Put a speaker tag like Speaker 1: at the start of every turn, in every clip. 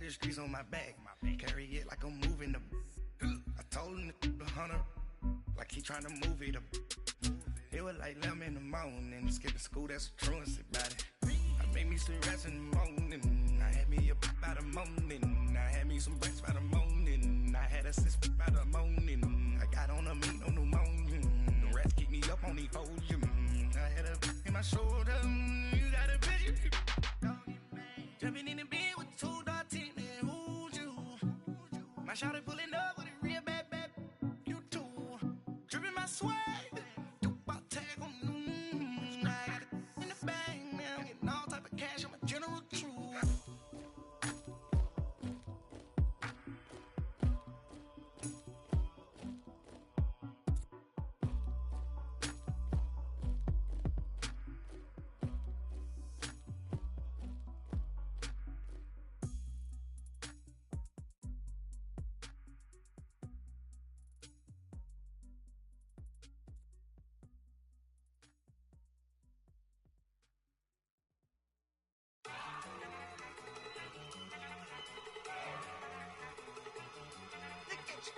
Speaker 1: the streets on my back. Carry it like I'm moving the. I told him the hunter, like he trying to move it up. It was like 11 in the morning. Skipping school, that's a truancy about it. I made me some rest in the morning. I had me a by the morning. I had me some breaks by the morning. I had a sis by the morning. I got on a meat on pneumonia. The rats keep me up on the podium. I had a in my shoulder. You got a bitch. Jumping in the bed with 2 dark teeth. Man, who's you? My shawty pulling up with a real bad. You too. Dripping my swag.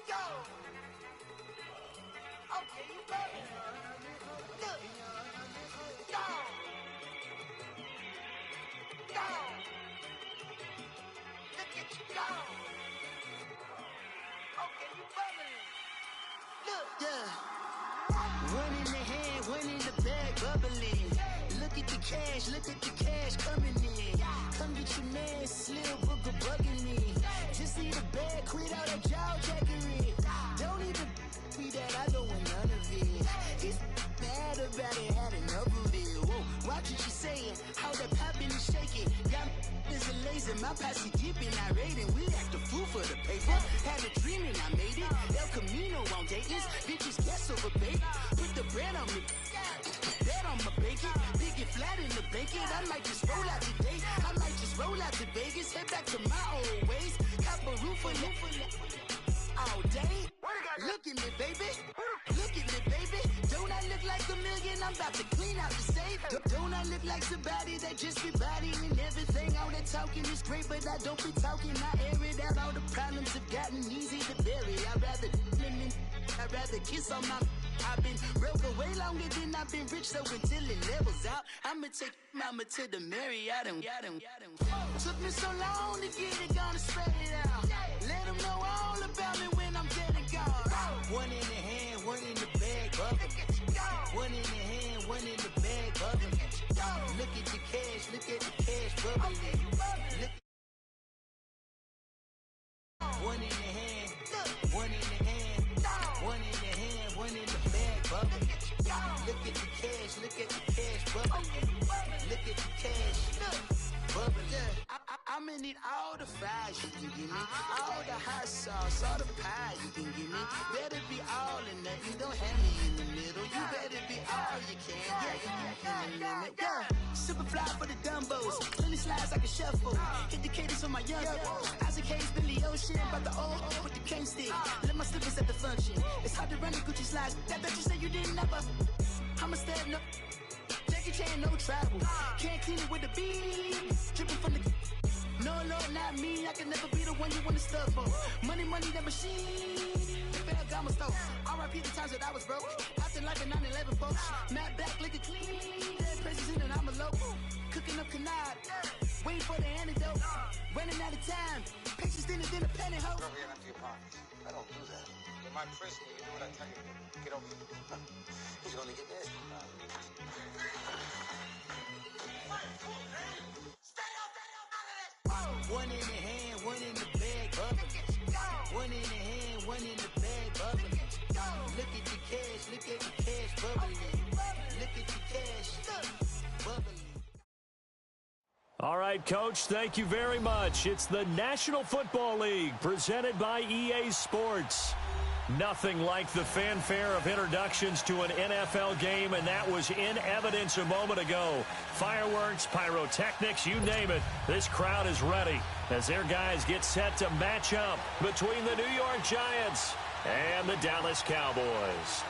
Speaker 1: Go! Okay, you got it. Look. Go. Go. Look at you go. Okay, you bubbling. Look. Yeah. One in the hand, one in the bag, bubbling. Look at the cash coming in. Come get your man, Slim Booker bugging me. Just need a bag, quit all that jaw jackery. Don't even be that, I don't want none of it. He's bad about it, had enough of it. Whoa, watch what you saying, how that poppin' and shaking. Got is a laser, my posse dipping, I raiding. We act a fool for the paper. Had a dream and I made it. El Camino on Dayton's, bitches guess over bait. Put the bread on me. Bet on my bacon, big and flat in the bacon. I might just roll out today. I might just roll out to Vegas, head back to my old ways. Cop a roof for all day. Look at me, baby. Look at me, baby. Don't I look like a million? I'm about to clean out the safe. Don't I look like somebody that just be bodying everything? All that talking is great, but I don't be talking. I air it out. All the problems have gotten easy to bury. I'd rather kiss on my. I've been broke way longer than I've been rich, so until it levels out, I'ma take mama to the Marriott and took me so long to get it, gonna spread it out. Let them know all about me when I'm dead and gone. One in the hand, one in the bag, bubbling. One in the hand, one in the bag, bubbling. Look at the cash, bubbling. Look. One in the hand, one in the hand, one in the hand, one in the bag, bubbling. Look at the cash, bubbling. Look at the cash, bubbling. I'ma need all the fries you can give me, all the hot sauce, all the pie you can give me. Better be all in nothing, don't have me in the middle. You better be all you can, yeah. Super fly for the dumbos, plenty slides like a shuffle. Hit the cadence on my young Isaac Hayes, Billy Ocean, about the old with the cane stick. Let my slippers at the function. It's hard to run the Gucci slides. That bet you say you didn't ever. I'ma step no. Jackie Chan, no travel. Can't clean it with the beat. Dripping from the. No, Lord, not me. I can never be the one you wanna stuff for. Money, that machine. Ferragamo stove. R.I.P. the times that I was broke. Acting like a 9/11 folks. Matte back, looking clean. Dead president and I'm a local. Cooking up canard. Waiting for the antidote. Running out of time. Patience thinner than a penny hoe.
Speaker 2: Don't get empty your pockets. I don't do that. In my prison, you do what I tell you. Get over it. He's gonna get this.
Speaker 1: One in the hand, one in the bag, bubbling. One in the hand, one in the bag, bubbling. Look at the cash, bubbling. Look at the cash, bubbling.
Speaker 3: All right, Coach, thank you very much. It's the National Football League presented by EA Sports. Nothing like the fanfare of introductions to an NFL game, and that was in evidence a moment ago. Fireworks, pyrotechnics, you name it. This crowd is ready as their guys get set to match up between the New York Giants and the Dallas Cowboys.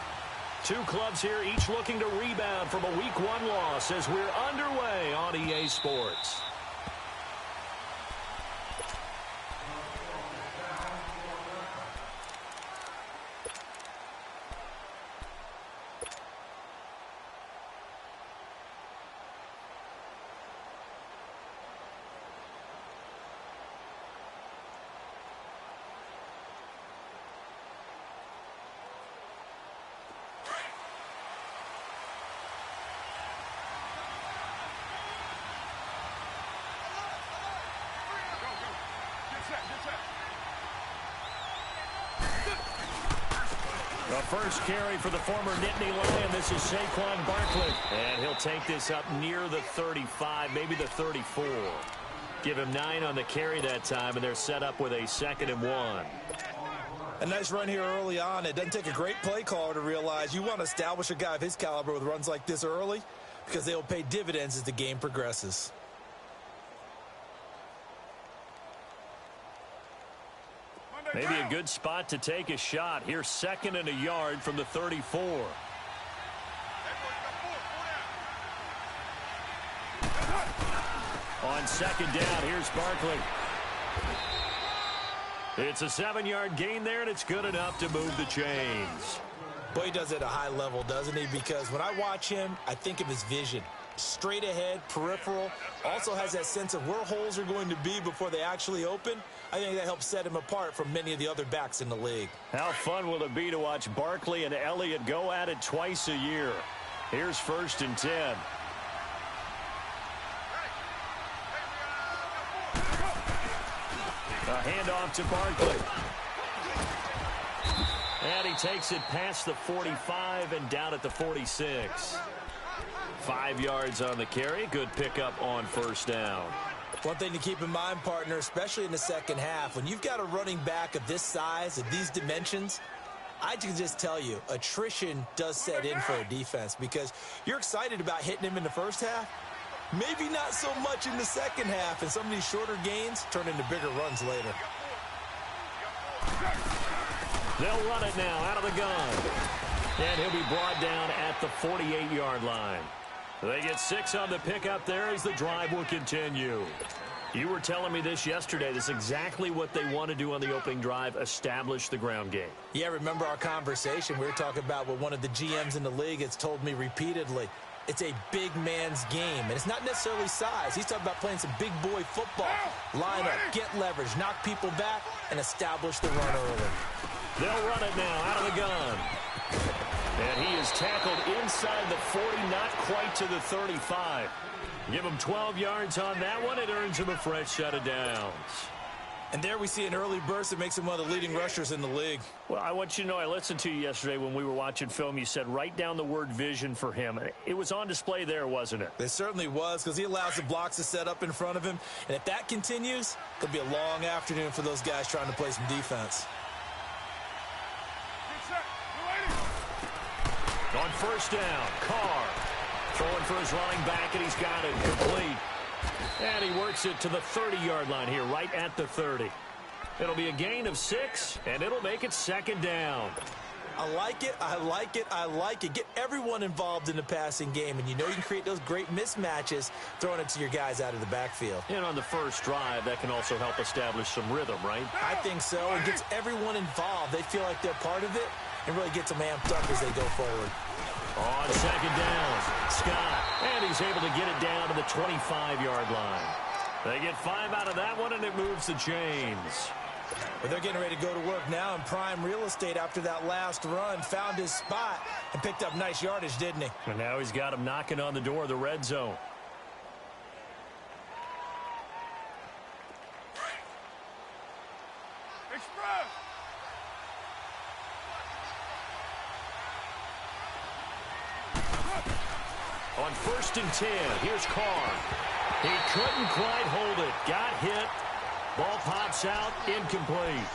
Speaker 3: Two clubs here, each looking to rebound from a Week 1 loss as we're underway on EA Sports. The first carry for the former Nittany Lion. This is Saquon Barkley. And he'll take this up near the 35, maybe the 34. Give him 9 on the carry that time, and they're set up with a 2nd and 1.
Speaker 4: A nice run here early on. It doesn't take a great play caller to realize you want to establish a guy of his caliber with runs like this early because they'll pay dividends as the game progresses.
Speaker 3: Maybe a good spot to take a shot. Here's 2nd and a yard from the 34. On 2nd down, here's Barkley. It's a 7-yard gain there, and it's good enough to move the chains.
Speaker 4: Boy, he does it at a high level, doesn't he? Because when I watch him, I think of his vision. Straight ahead, peripheral. Also has that sense of where holes are going to be before they actually open. I think that helps set him apart from many of the other backs in the league.
Speaker 3: How fun will it be to watch Barkley and Elliott go at it twice a year? Here's 1st and 10. A handoff to Barkley. And he takes it past the 45 and down at the 46. 5 yards on the carry. Good pickup on 1st down.
Speaker 4: One thing to keep in mind, partner, especially in the second half, when you've got a running back of this size, of these dimensions, I can just tell you, attrition does set in for a defense because you're excited about hitting him in the first half. Maybe not so much in the second half, and some of these shorter gains turn into bigger runs later.
Speaker 3: They'll run it now out of the gun. And he'll be brought down at the 48-yard line. They get 6 on the pickup there as the drive will continue. You were telling me this yesterday. This is exactly what they want to do on the opening drive, establish the ground game.
Speaker 4: Yeah, remember our conversation. We were talking about what one of the GMs in the league has told me repeatedly. It's a big man's game, and it's not necessarily size. He's talking about playing some big boy football. Line up, get leverage, knock people back, and establish the run early.
Speaker 3: They'll run it now out of the gun. And he is tackled inside the 40, not quite to the 35. Give him 12 yards on that one. It earns him a fresh set of downs.
Speaker 4: And there we see an early burst that makes him one of the leading rushers in the league.
Speaker 3: Well, I want you to know, I listened to you yesterday when we were watching film. You said write down the word vision for him. It was on display there, wasn't it?
Speaker 4: It certainly was, because he allows the blocks to set up in front of him. And if that continues, it'll be a long afternoon for those guys trying to play some defense.
Speaker 3: On 1st down, Carr throwing for his running back, and he's got it complete. And he works it to the 30-yard line here, right at the 30. It'll be a gain of 6, and it'll make it 2nd down.
Speaker 4: I like it, I like it, I like it. Get everyone involved in the passing game, and you know you can create those great mismatches throwing it to your guys out of the backfield.
Speaker 3: And on the first drive, that can also help establish some rhythm, right?
Speaker 4: I think so. It gets everyone involved. They feel like they're part of it, and really gets them amped up as they go forward.
Speaker 3: On 2nd down, Scott, and he's able to get it down to the 25-yard line. They get 5 out of that one, and it moves the chains.
Speaker 4: But they're getting ready to go to work now in prime real estate after that last run. Found his spot and picked up nice yardage, didn't he?
Speaker 3: And now he's got him knocking on the door of the red zone.
Speaker 5: Express!
Speaker 3: On 1st and 10, here's Carr. He couldn't quite hold it. Got hit. Ball pops out, incomplete.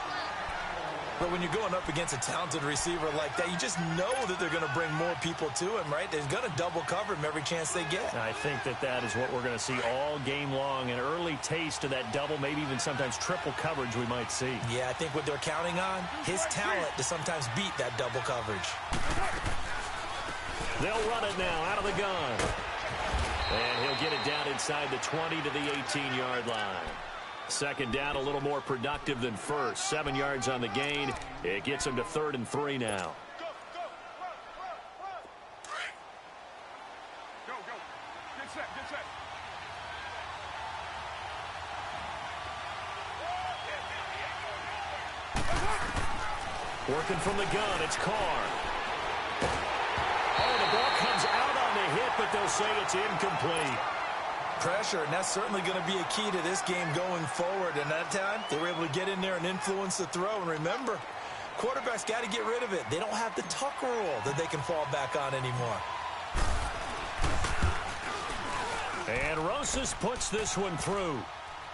Speaker 4: But when you're going up against a talented receiver like that, you just know that they're going to bring more people to him, right? They're going to double cover him every chance they get.
Speaker 3: I think that is what we're going to see all game long. An early taste of that double, maybe even sometimes triple coverage we might see.
Speaker 4: Yeah, I think what they're counting on, his talent to sometimes beat that double coverage.
Speaker 3: They'll run it now out of the gun. And he'll get it down inside the 20 to the 18-yard line. 2nd down, a little more productive than first. 7 yards on the gain. It gets him to 3rd and 3 now.
Speaker 5: Go. Get set.
Speaker 3: Working from the gun, it's Carr. Oh, the ball comes out on the hit, but they'll say it's incomplete.
Speaker 4: Pressure, and that's certainly going to be a key to this game going forward. And that time, they were able to get in there and influence the throw. And remember, Quarterback's got to get rid of it. They don't have the tuck rule that they can fall back on anymore.
Speaker 3: And Rosas puts this one through.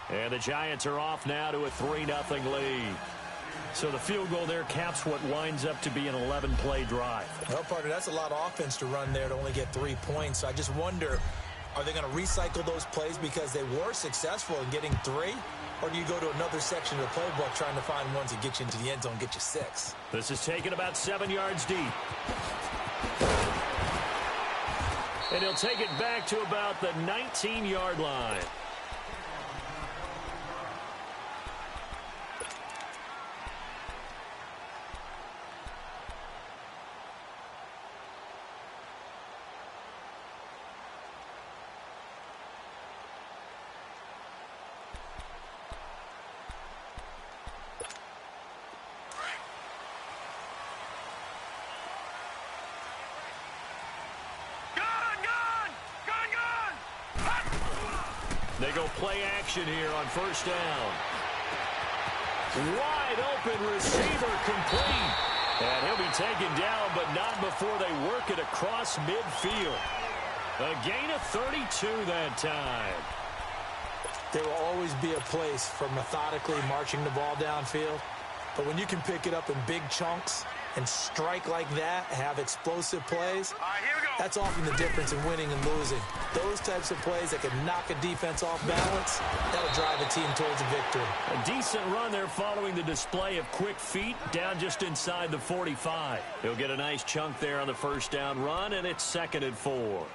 Speaker 3: And the Giants are off now to a 3-0 lead. So the field goal there caps what winds up to be an 11-play drive.
Speaker 4: Well, partner, that's a lot of offense to run there to only get 3 points. So I just wonder, are they going to recycle those plays because they were successful in getting 3? Or do you go to another section of the playbook trying to find ones that get you into the end zone, get you 6?
Speaker 3: This is taken about 7 yards deep. And he'll take it back to about the 19-yard line. They go play action here on first down. Wide open receiver complete. And he'll be taken down, but not before they work it across midfield. A gain of 32 that time.
Speaker 4: There will always be a place for methodically marching the ball downfield. But when you can pick it up in big chunks and strike like that, have explosive plays, that's often the difference in winning and losing. Those types of plays that can knock a defense off balance, that'll drive a team towards a victory.
Speaker 3: A decent run there following the display of quick feet down just inside the 45. He'll get a nice chunk there on the first down run, and it's 2nd and 4.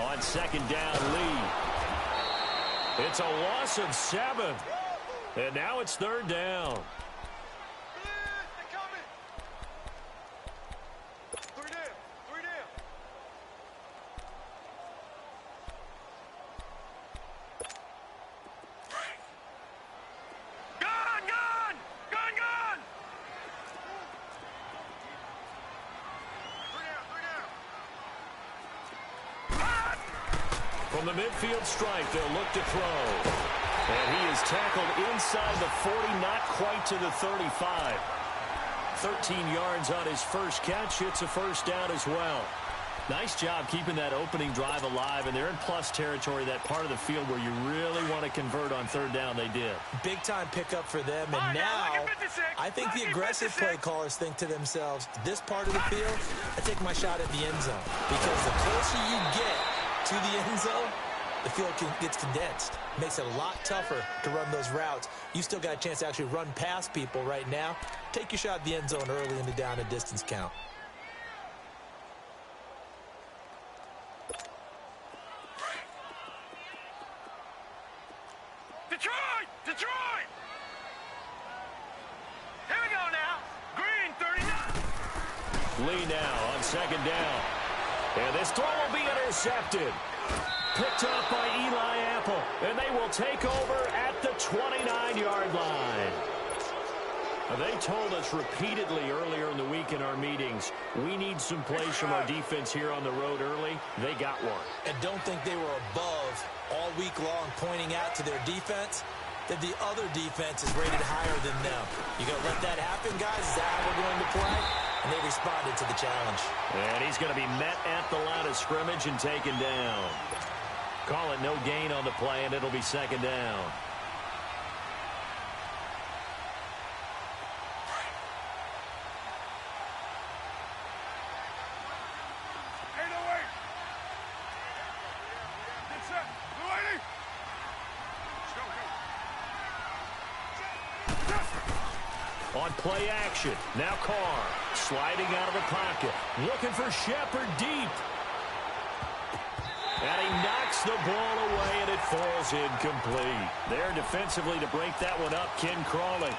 Speaker 3: On 2nd down lead. It's a loss of 7. And now it's 3rd down. From the midfield stripe, they'll look to throw. And he is tackled inside the 40, not quite to the 35. 13 yards on his first catch. It's a first down as well. Nice job keeping that opening drive alive, and they're in plus territory, that part of the field where you really want to convert on 3rd down. They did. Big-time pickup for them, and now I think the aggressive play callers think to themselves, this part of the field, I take my shot at the end zone. Because the closer you get to the end zone, the field gets condensed. Makes it a lot tougher to run those routes. You still got a chance to actually run past people right now. Take your shot at the end zone early in the down and distance count.
Speaker 5: Detroit! Here we go now. Green 39.
Speaker 3: Lee now on 2nd down. And this throw will be intercepted. Picked up by Eli Apple. And they will take over at the 29-yard line. They told us repeatedly earlier in the week in our meetings, we need some plays from our defense here on the road early. They got one.
Speaker 4: And don't think they were above all week long pointing out to their defense that the other defense is rated higher than them. You going to let that happen, guys? Is that how we're going to play? And they responded to the challenge.
Speaker 3: And he's going to be met at the line of scrimmage and taken down. Call it no gain on the play, and it'll be 2nd down. On play action, now Carr sliding out of the pocket, looking for Shepard deep. And he knocks the ball away, and it falls incomplete. There defensively to break that one up, Ken Crawley.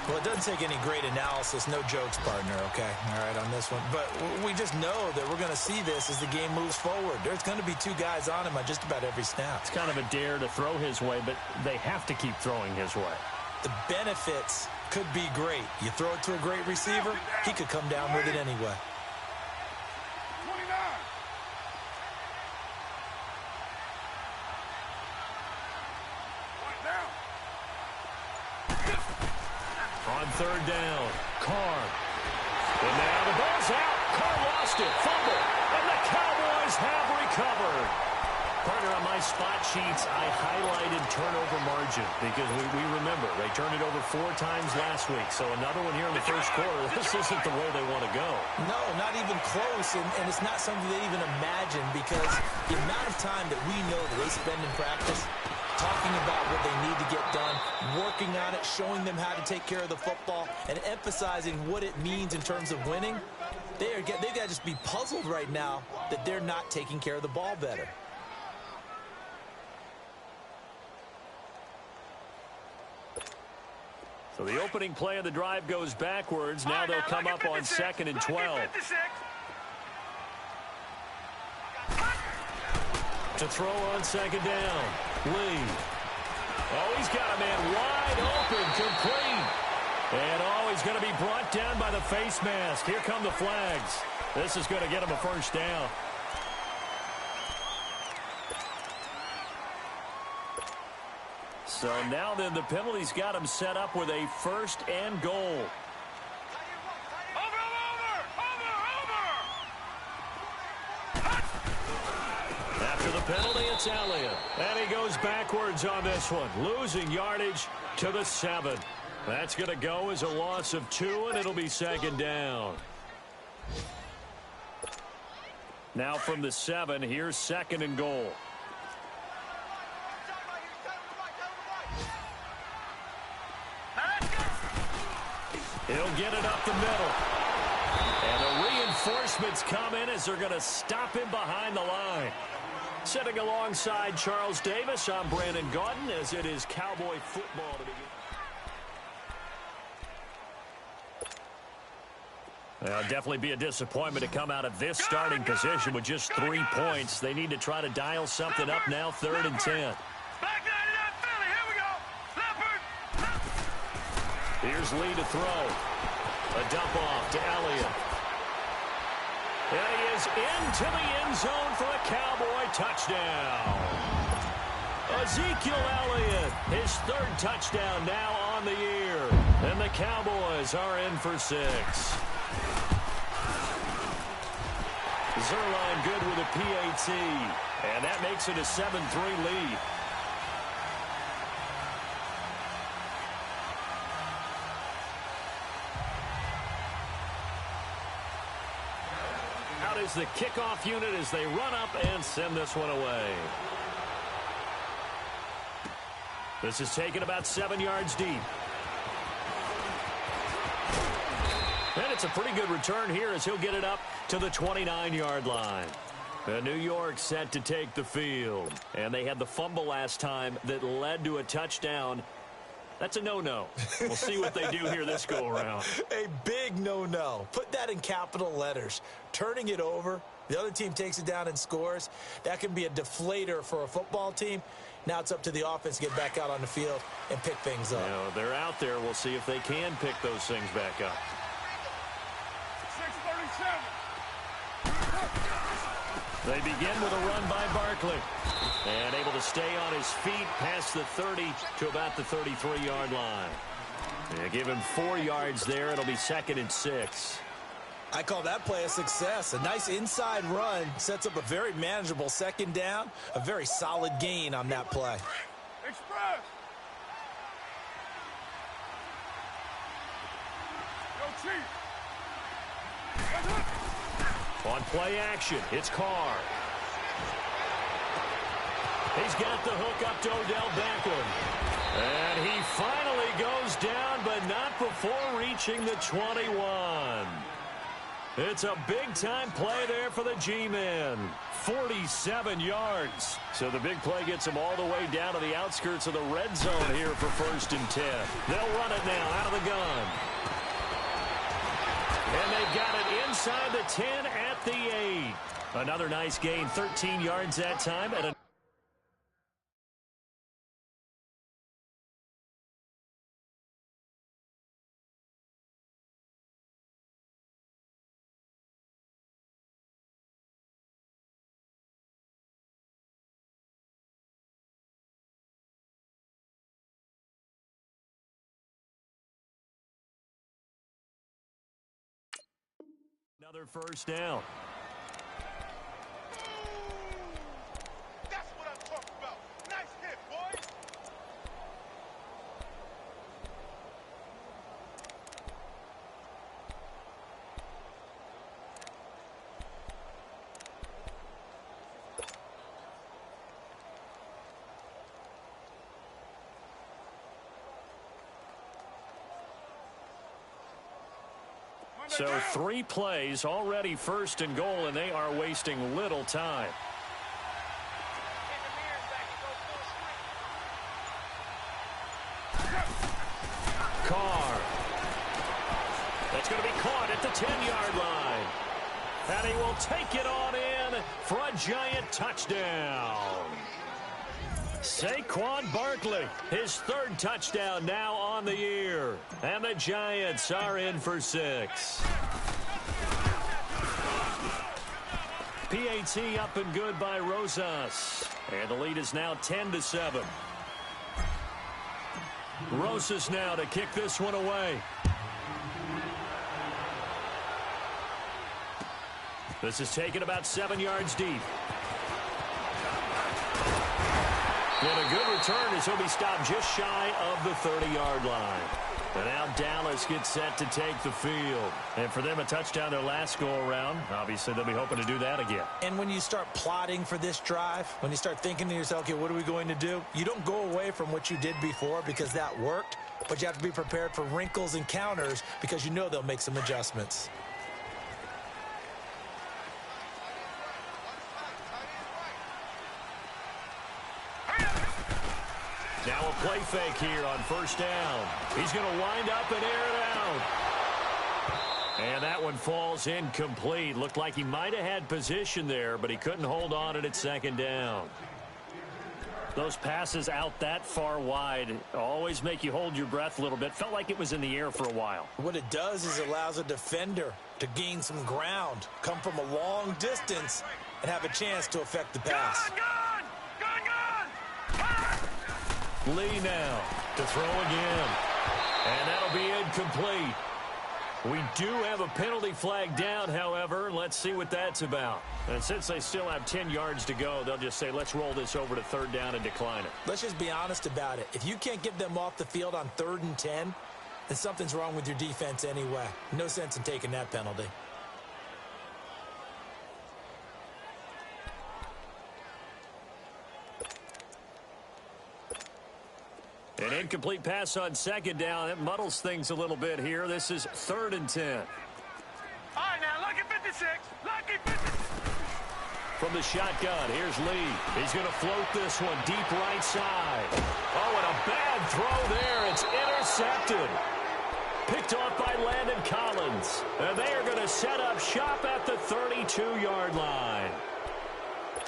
Speaker 4: Well, it doesn't take any great analysis. No jokes, partner, okay? All right, on this one. But we just know that we're going to see this as the game moves forward. There's going to be two guys on him on just about every snap.
Speaker 3: It's kind of a dare to throw his way, but they have to keep throwing his way.
Speaker 4: The benefits could be great. You throw it to a great receiver, he could come down with it anyway.
Speaker 5: 29. Point down.
Speaker 3: On third down, Carr. And now the ball's out. Carr lost it. Fumble. And the Cowboys have recovered. Partner, on my spot sheets, I highlighted turnover margin because we remember they turned it over 4 times last week. So another one here in the first quarter. This isn't the way they want to go.
Speaker 4: No, not even close. And it's not something they even imagine because the amount of time that we know that they spend in practice talking about what they need to get done, working on it, showing them how to take care of the football, and emphasizing what it means in terms of winning, they've got to just be puzzled right now that they're not taking care of the ball better.
Speaker 3: So the opening play of the drive goes backwards. Now they'll come up on 2nd and 12. To throw on 2nd down. Lee. Oh, he's got a man wide open, complete. And he's going to be brought down by the face mask. Here come the flags. This is going to get him a first down. So now then the penalty's got him set up with a 1st and goal. After the penalty, it's Elliott. And he goes backwards on this one, losing yardage to the 7. That's going to go as a loss of 2, and it'll be 2nd down. Now from the 7, here's 2nd and goal. He'll get it up the middle. And the reinforcements come in as they're going to stop him behind the line. Sitting alongside Charles Davis, I'm Brandon Gaudin, as it is Cowboy football to begin. Well, definitely be a disappointment to come out of this starting position with just 3 points. They need to try to dial something up now, 3rd and 10. Here's Lee to throw. A dump off to Elliott. And he is into the end zone for a Cowboy touchdown. Ezekiel Elliott, his 3rd touchdown now on the year. And the Cowboys are in for 6. Zerline good with a PAT. And that makes it a 7-3 lead. Out is the kickoff unit as they run up and send this one away. This is taken about 7 yards deep. And it's a pretty good return here as he'll get it up to the 29-yard line. New York set to take the field. And they had the fumble last time that led to a touchdown. That's a no-no. We'll see what they do here this go-around.
Speaker 4: A big no-no. Put that in capital letters. Turning it over, the other team takes it down and scores. That can be a deflator for a football team. Now it's up to the offense to get back out on the field and pick things up.
Speaker 3: You know, they're out there. We'll see if they can pick those things back up.
Speaker 5: 6:37.
Speaker 3: They begin with a run by Barkley. And able to stay on his feet past the 30 to about the 33-yard line. They give him 4 yards there. It'll be 2nd and 6.
Speaker 4: I call that play a success. A nice inside run sets up a very manageable 2nd down. A very solid gain on that play.
Speaker 5: Express. Yo, Chief.
Speaker 3: On play action, it's Carr. He's got the hook up to Odell Beckham. And he finally goes down, but not before reaching the 21. It's a big-time play there for the G-men. 47 yards. So the big play gets them all the way down to the outskirts of the red zone here for 1st and 10. They'll run it now out of the gun. And they've got it inside the 10 at the 8. Another nice gain, 13 yards that time. At another 1st down.
Speaker 5: That's what I'm talking about. Nice hit, boys.
Speaker 3: So 3 plays, already 1st and goal, and they are wasting little time. Carr. That's going to be caught at the 10-yard line. And he will take it on in for a giant touchdown. Saquon Barkley, his 3rd touchdown now on the year. And the Giants are in for 6. PAT up and good by Rosas. And the lead is now 10-7. Rosas now to kick this one away. This is taken about 7 yards deep. And a good return as he'll be stopped just shy of the 30-yard line. And now Dallas gets set to take the field. And for them, a touchdown their last go-around. Obviously, they'll be hoping to do that again.
Speaker 4: And when you start plotting for this drive, when you start thinking to yourself, okay, what are we going to do? You don't go away from what you did before because that worked, but you have to be prepared for wrinkles and counters because you know they'll make some adjustments.
Speaker 3: Now a play fake here on 1st down. He's going to wind up and air it out. And that one falls incomplete. Looked like he might have had position there, but he couldn't hold on it at 2nd down. Those passes out that far wide always make you hold your breath a little bit. Felt like it was in the air for a while.
Speaker 4: What it does is it allows a defender to gain some ground, come from a long distance, and have a chance to affect the pass.
Speaker 5: Gun!
Speaker 3: Lee now to throw again. And that'll be incomplete. We do have a penalty flag down, however. Let's see what that's about. And since they still have 10 yards to go, they'll just say, let's roll this over to 3rd down and decline it.
Speaker 4: Let's just be honest about it. If you can't get them off the field on 3rd and 10, then something's wrong with your defense anyway. No sense in taking that penalty.
Speaker 3: An incomplete pass on 2nd down. It muddles things a little bit here. This is 3rd and 10.
Speaker 5: All right, now, lucky 56. Lucky 56.
Speaker 3: From the shotgun, here's Lee. He's going to float this one deep right side. Oh, and a bad throw there. It's intercepted. Picked off by Landon Collins. And they are going to set up shop at the 32-yard line.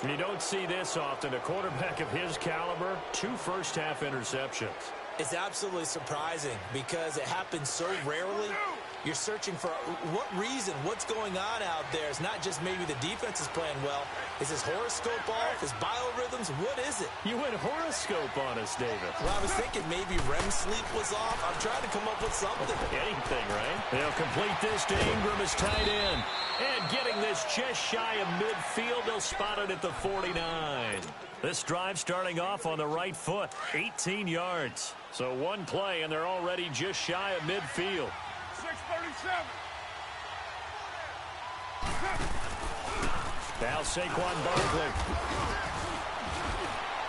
Speaker 3: You don't see this often. A quarterback of his caliber, 2 first-half interceptions.
Speaker 4: It's absolutely surprising because it happens so rarely. You're searching for what reason, what's going on out there. It's not just maybe the defense is playing well. Is his horoscope off? His biorhythms? What is it?
Speaker 3: You went horoscope on us, David.
Speaker 4: Well, I was thinking maybe REM sleep was off. I'm trying to come up with something.
Speaker 3: Anything, right? They'll complete this to Ingram as tight end. And getting this just shy of midfield, they'll spot it at the 49. This drive starting off on the right foot, 18 yards. So one play, and they're already just shy of midfield.
Speaker 5: 637.
Speaker 3: Now Saquon Barkley.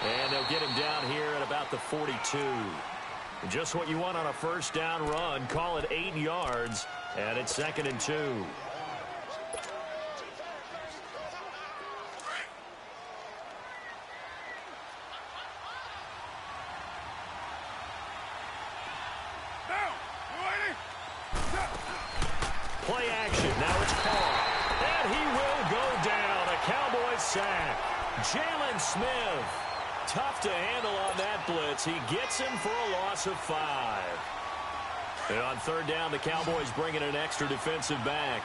Speaker 3: And they'll get him down here at about the 42. Just what you want on a first down run. Call it 8 yards. And it's 2nd and 2. Play action. Now it's Carr. And he will go down. A Cowboys sack. Jalen Smith. Tough to handle on that blitz. He gets him for a loss of 5. And on third down, the Cowboys bring in an extra defensive back.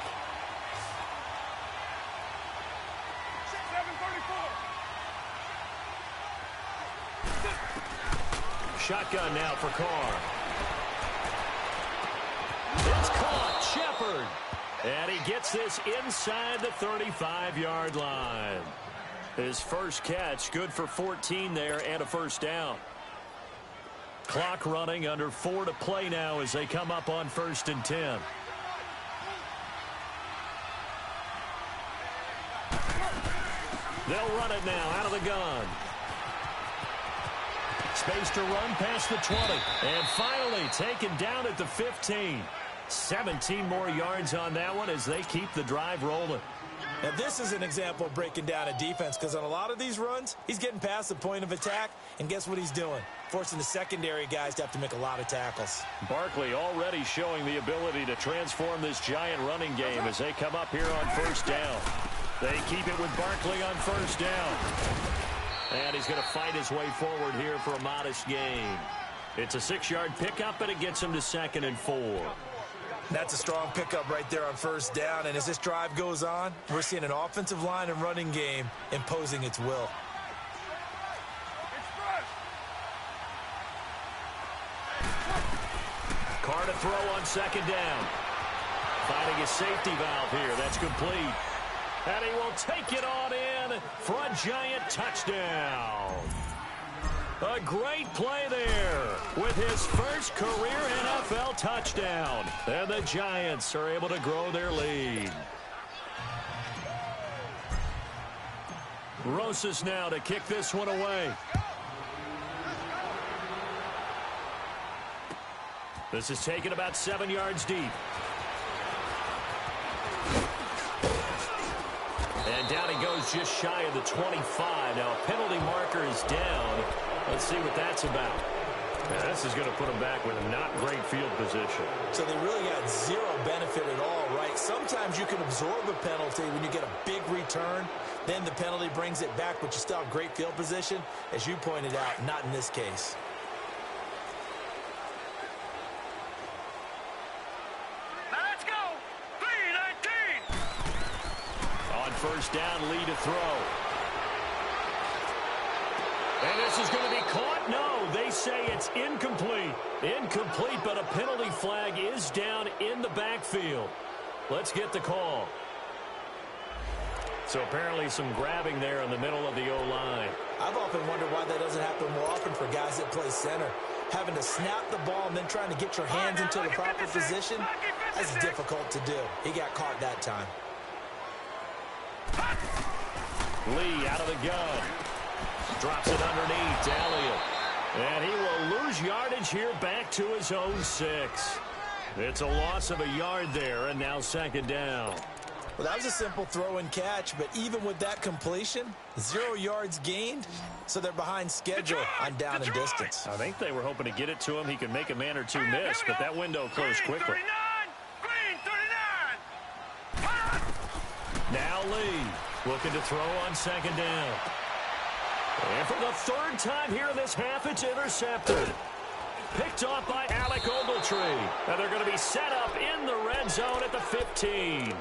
Speaker 5: 7-34.
Speaker 3: Shotgun now for Carr. It's caught. Shepard. And he gets this inside the 35-yard line. His first catch, good for 14 there and a first down. Clock running, under 4 to play now as they come up on 1st and 10. They'll run it now out of the gun. Space to run past the 20. And finally taken down at the 15. 17 more yards on that one as they keep the drive rolling.
Speaker 4: Now, this is an example of breaking down a defense, because on a lot of these runs, he's getting past the point of attack, and guess what he's doing? Forcing the secondary guys to have to make a lot of tackles.
Speaker 3: Barkley already showing the ability to transform this giant running game as they come up here on 1st down. They keep it with Barkley on 1st down. And he's going to fight his way forward here for a modest gain. It's a 6-yard pickup, and it gets him to 2nd and 4.
Speaker 4: That's a strong pickup right there on 1st down, and as this drive goes on, we're seeing an offensive line and running game imposing its will.
Speaker 3: Carr to throw on 2nd down. Finding a safety valve here. That's complete. And he will take it on in for a giant touchdown. A great play there with his first career NFL touchdown. And the Giants are able to grow their lead. Rosas now to kick this one away. This is taken about 7 yards deep. And down he goes just shy of the 25. Now a penalty marker is down. Let's see what that's about. Now, this is going to put them back with a not great field position.
Speaker 4: So they really got zero benefit at all, right? Sometimes you can absorb a penalty when you get a big return. Then the penalty brings it back, but you still have great field position. As you pointed out, not in this case.
Speaker 5: Let's go. 3-19.
Speaker 3: On 1st down, Lee to throw. And this is going to be caught? No, they say it's incomplete. Incomplete, but a penalty flag is down in the backfield. Let's get the call. So apparently some grabbing there in the middle of the O-line.
Speaker 4: I've often wondered why that doesn't happen more often for guys that play center. Having to snap the ball and then trying to get your hands into the proper position, that's difficult to do. He got caught that time.
Speaker 3: Lee out of the gun. Drops it underneath to Elliott. And he will lose yardage here back to his own 6. It's a loss of a yard there, and now 2nd down.
Speaker 4: Well, that was a simple throw and catch, but even with that completion, 0 yards gained, so they're behind schedule on down and distance.
Speaker 3: I think they were hoping to get it to him. He could make a man or two miss, but that window closed quickly.
Speaker 5: Green 39.
Speaker 3: Now Lee looking to throw on 2nd down. And for the 3rd time here in this half, it's intercepted. Picked off by Alec Ogletree. And they're going to be set up in the red zone at the 15.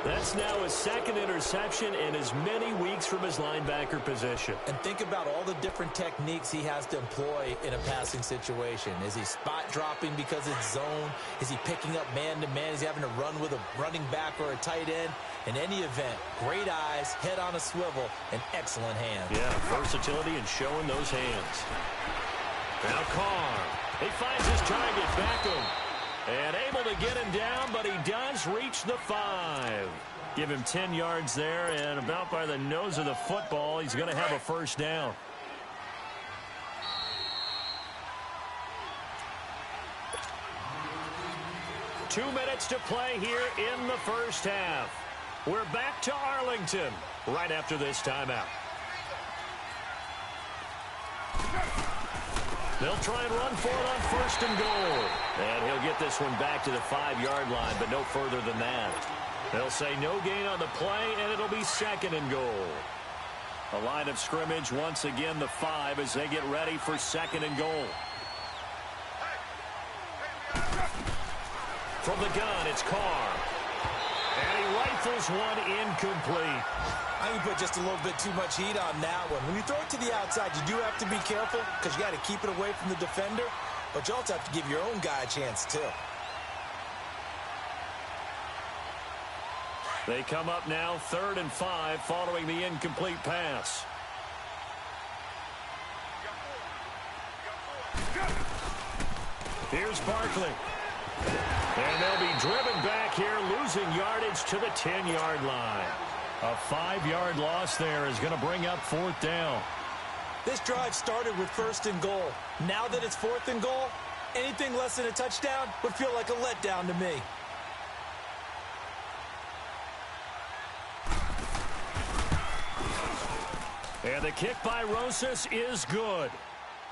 Speaker 3: That's now his 2nd interception in as many weeks from his linebacker position.
Speaker 4: And think about all the different techniques he has to employ in a passing situation. Is he spot dropping because it's zone? Is he picking up man-to-man? Is he having to run with a running back or a tight end? In any event, great eyes, head on a swivel, and excellent hands.
Speaker 3: Yeah, versatility and showing those hands. Now Carr. He finds his target, Beckham. And able to get him down, but he does reach the 5. Give him 10 yards there, and about by the nose of the football, he's going to have a 1st down. Two minutes to play here in the 1st half. We're back to Arlington right after this timeout. They'll try and run for it on 1st and goal. And he'll get this one back to the 5-yard line, but no further than that. They'll say no gain on the play, and it'll be 2nd and goal. A line of scrimmage, once again the 5 as they get ready for 2nd and goal. From the gun, it's Carr. And he rifles one incomplete.
Speaker 4: I think you put just a little bit too much heat on that one. When you throw it to the outside, you do have to be careful because you got to keep it away from the defender, but you also have to give your own guy a chance too.
Speaker 3: They come up now 3rd and 5 following the incomplete pass. Here's Barkley. And they'll be driven back here, losing yardage to the 10-yard line. A 5-yard loss there is going to bring up 4th down.
Speaker 4: This drive started with 1st and goal. Now that it's 4th and goal, anything less than a touchdown would feel like a letdown to me.
Speaker 3: And the kick by Rosas is good.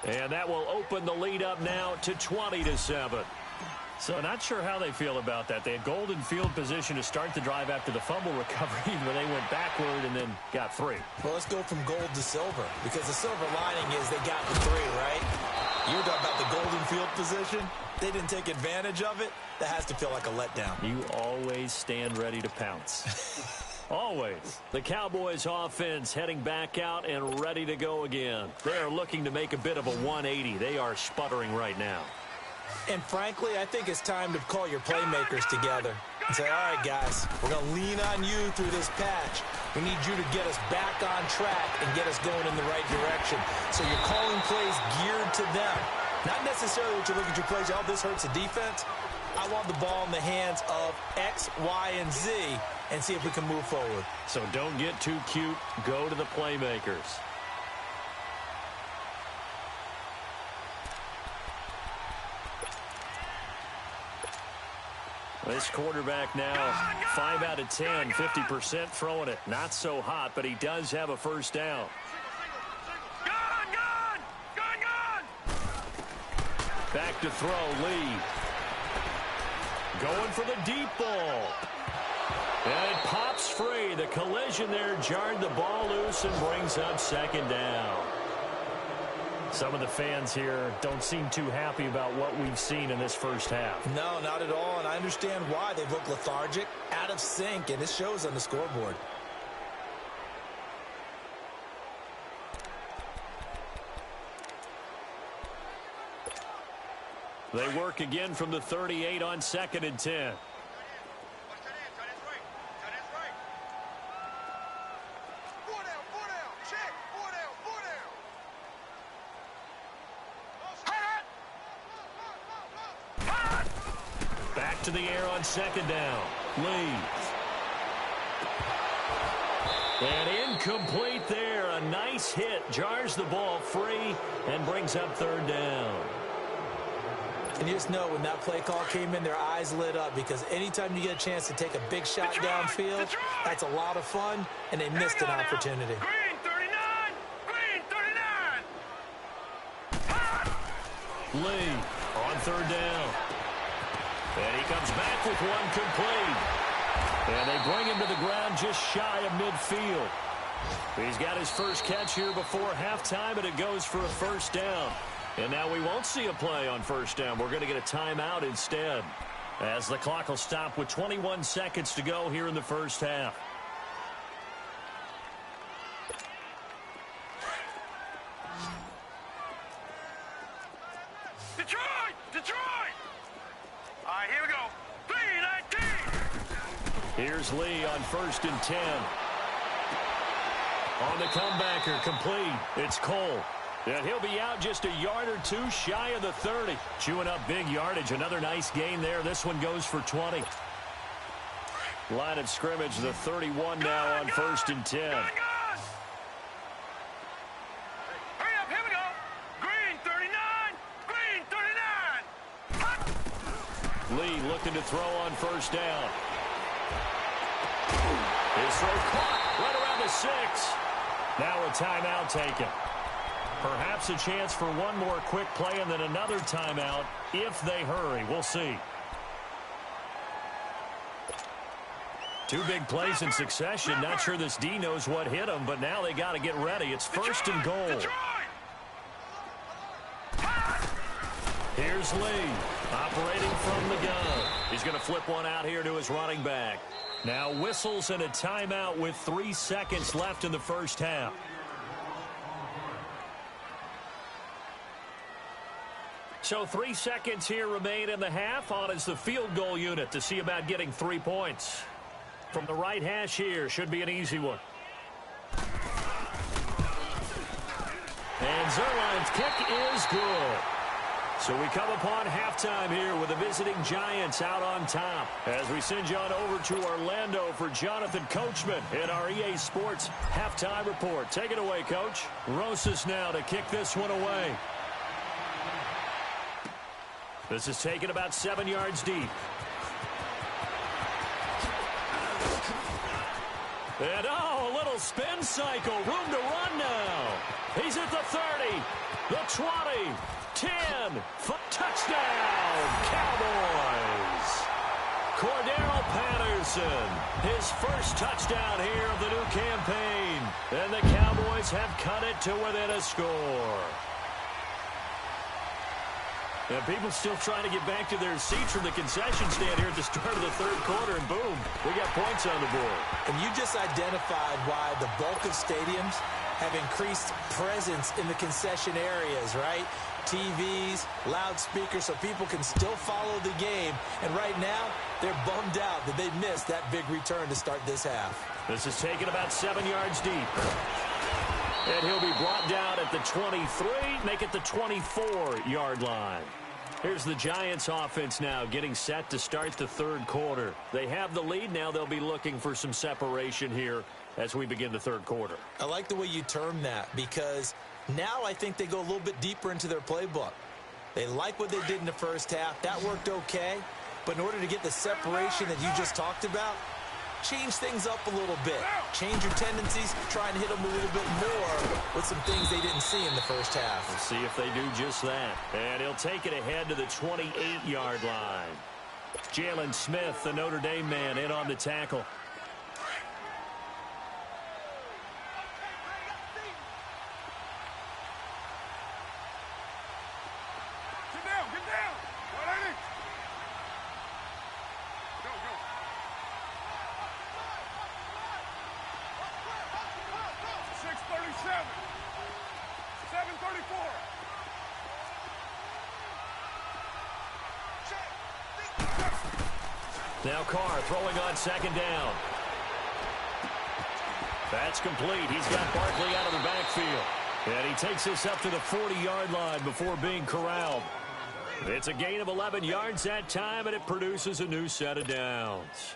Speaker 3: And that will open the lead up now to 20-7. So not sure how they feel about that. They had golden field position to start the drive after the fumble recovery where they went backward and then got 3.
Speaker 4: Well, let's go from gold to silver because the silver lining is they got the 3, right? You're talking about the golden field position. They didn't take advantage of it. That has to feel like a letdown.
Speaker 3: You always stand ready to pounce. Always. The Cowboys offense heading back out and ready to go again. They are looking to make a bit of a 180. They are sputtering right now.
Speaker 4: And frankly, I think it's time to call your playmakers together and say, all right, guys, we're going to lean on you through this patch. We need you to get us back on track and get us going in the right direction. So you're calling plays geared to them. Not necessarily what you look at your plays, oh, this hurts the defense. I want the ball in the hands of X, Y, and Z and see if we can move forward.
Speaker 3: So don't get too cute. Go to the playmakers. This quarterback now 5 out of 10, 50% throwing it. Not so hot, but he does have a 1st down. Back to throw, Lee. Going for the deep ball. And it pops free. The collision there jarred the ball loose and brings up 2nd down. Some of the fans here don't seem too happy about what we've seen in this first half.
Speaker 4: No, not at all, and I understand why. They've looked lethargic, out of sync, and it shows on the scoreboard.
Speaker 3: They work again from the 38 on 2nd and 10. Back to the air on 2nd down. Lee. And incomplete there. A nice hit. Jars the ball free and brings up 3rd down.
Speaker 4: And you just know when that play call came in, their eyes lit up because anytime you get a chance to take a big shot downfield, that's a lot of fun, and they missed an opportunity.
Speaker 5: Green 39! Green 39!
Speaker 3: Lee on 3rd down. And he comes back with one complete. And they bring him to the ground just shy of midfield. He's got his first catch here before halftime, and it goes for a 1st down. And now we won't see a play on 1st down. We're going to get a timeout instead, as the clock will stop with 21 seconds to go here in the first half.
Speaker 5: Detroit! Detroit! All right, here we go. 3-19!
Speaker 3: Here's Lee on 1st and 10. On the comebacker, complete. It's Cole. And he'll be out just a yard or two shy of the 30. Chewing up big yardage. Another nice gain there. This one goes for 20. Line of scrimmage, the 31 now on 1st and 10.
Speaker 5: Hurry up, here we go. Green 39! Green 39!
Speaker 3: Lee looking to throw on 1st down. His throw caught right around the 6. Now a timeout taken. Perhaps a chance for one more quick play and then another timeout if they hurry. We'll see. Two big plays in succession. Not sure this D knows what hit him, but now they got to get ready. It's first and goal. Here's Lee, operating from the gun. He's going to flip one out here to his running back. Now whistles and a timeout with 3 seconds left in the first half. So 3 seconds here remain in the half. On is the field goal unit to see about getting 3 points. From the right hash here, should be an easy one. And Zerline's kick is good. So we come upon halftime here with the visiting Giants out on top. As we send you on over to Orlando for Jonathan Coachman in our EA Sports halftime report. Take it away, Coach. Rosas now to kick this one away. This is taken about 7 yards deep. And a little spin cycle. Room to run now. He's at the 30, the 20, 10. Touchdown, Cowboys. Cordero Patterson, his first touchdown here of the new campaign. And the Cowboys have cut it to within a score. And people still trying to get back to their seats from the concession stand here at the start of the third quarter, and boom, we got points on the board.
Speaker 4: And you just identified why the bulk of stadiums have increased presence in the concession areas, right? TVs, loudspeakers, so people can still follow the game. And right now, they're bummed out that they missed that big return to start this half.
Speaker 3: This is taken about 7 yards deep. And he'll be brought down at the 23, make it the 24-yard line. Here's the Giants offense now getting set to start the third quarter. They have the lead. Now they'll be looking for some separation here as we begin the third quarter.
Speaker 4: I like the way you term that because now I think they go a little bit deeper into their playbook. They like what they did in the first half. That worked okay. But in order to get the separation that you just talked about, change things up a little bit. Change your tendencies. Try and hit them a little bit more with some things they didn't see in the first half.
Speaker 3: We'll see if they do just that. And he'll take it ahead to the 28-yard line. Jalen Smith, the Notre Dame man, in on the tackle. Now Carr throwing on second down. That's complete. He's got Barkley out of the backfield. And he takes this up to the 40-yard line before being corralled. It's a gain of 11 yards that time, and it produces a new set of downs.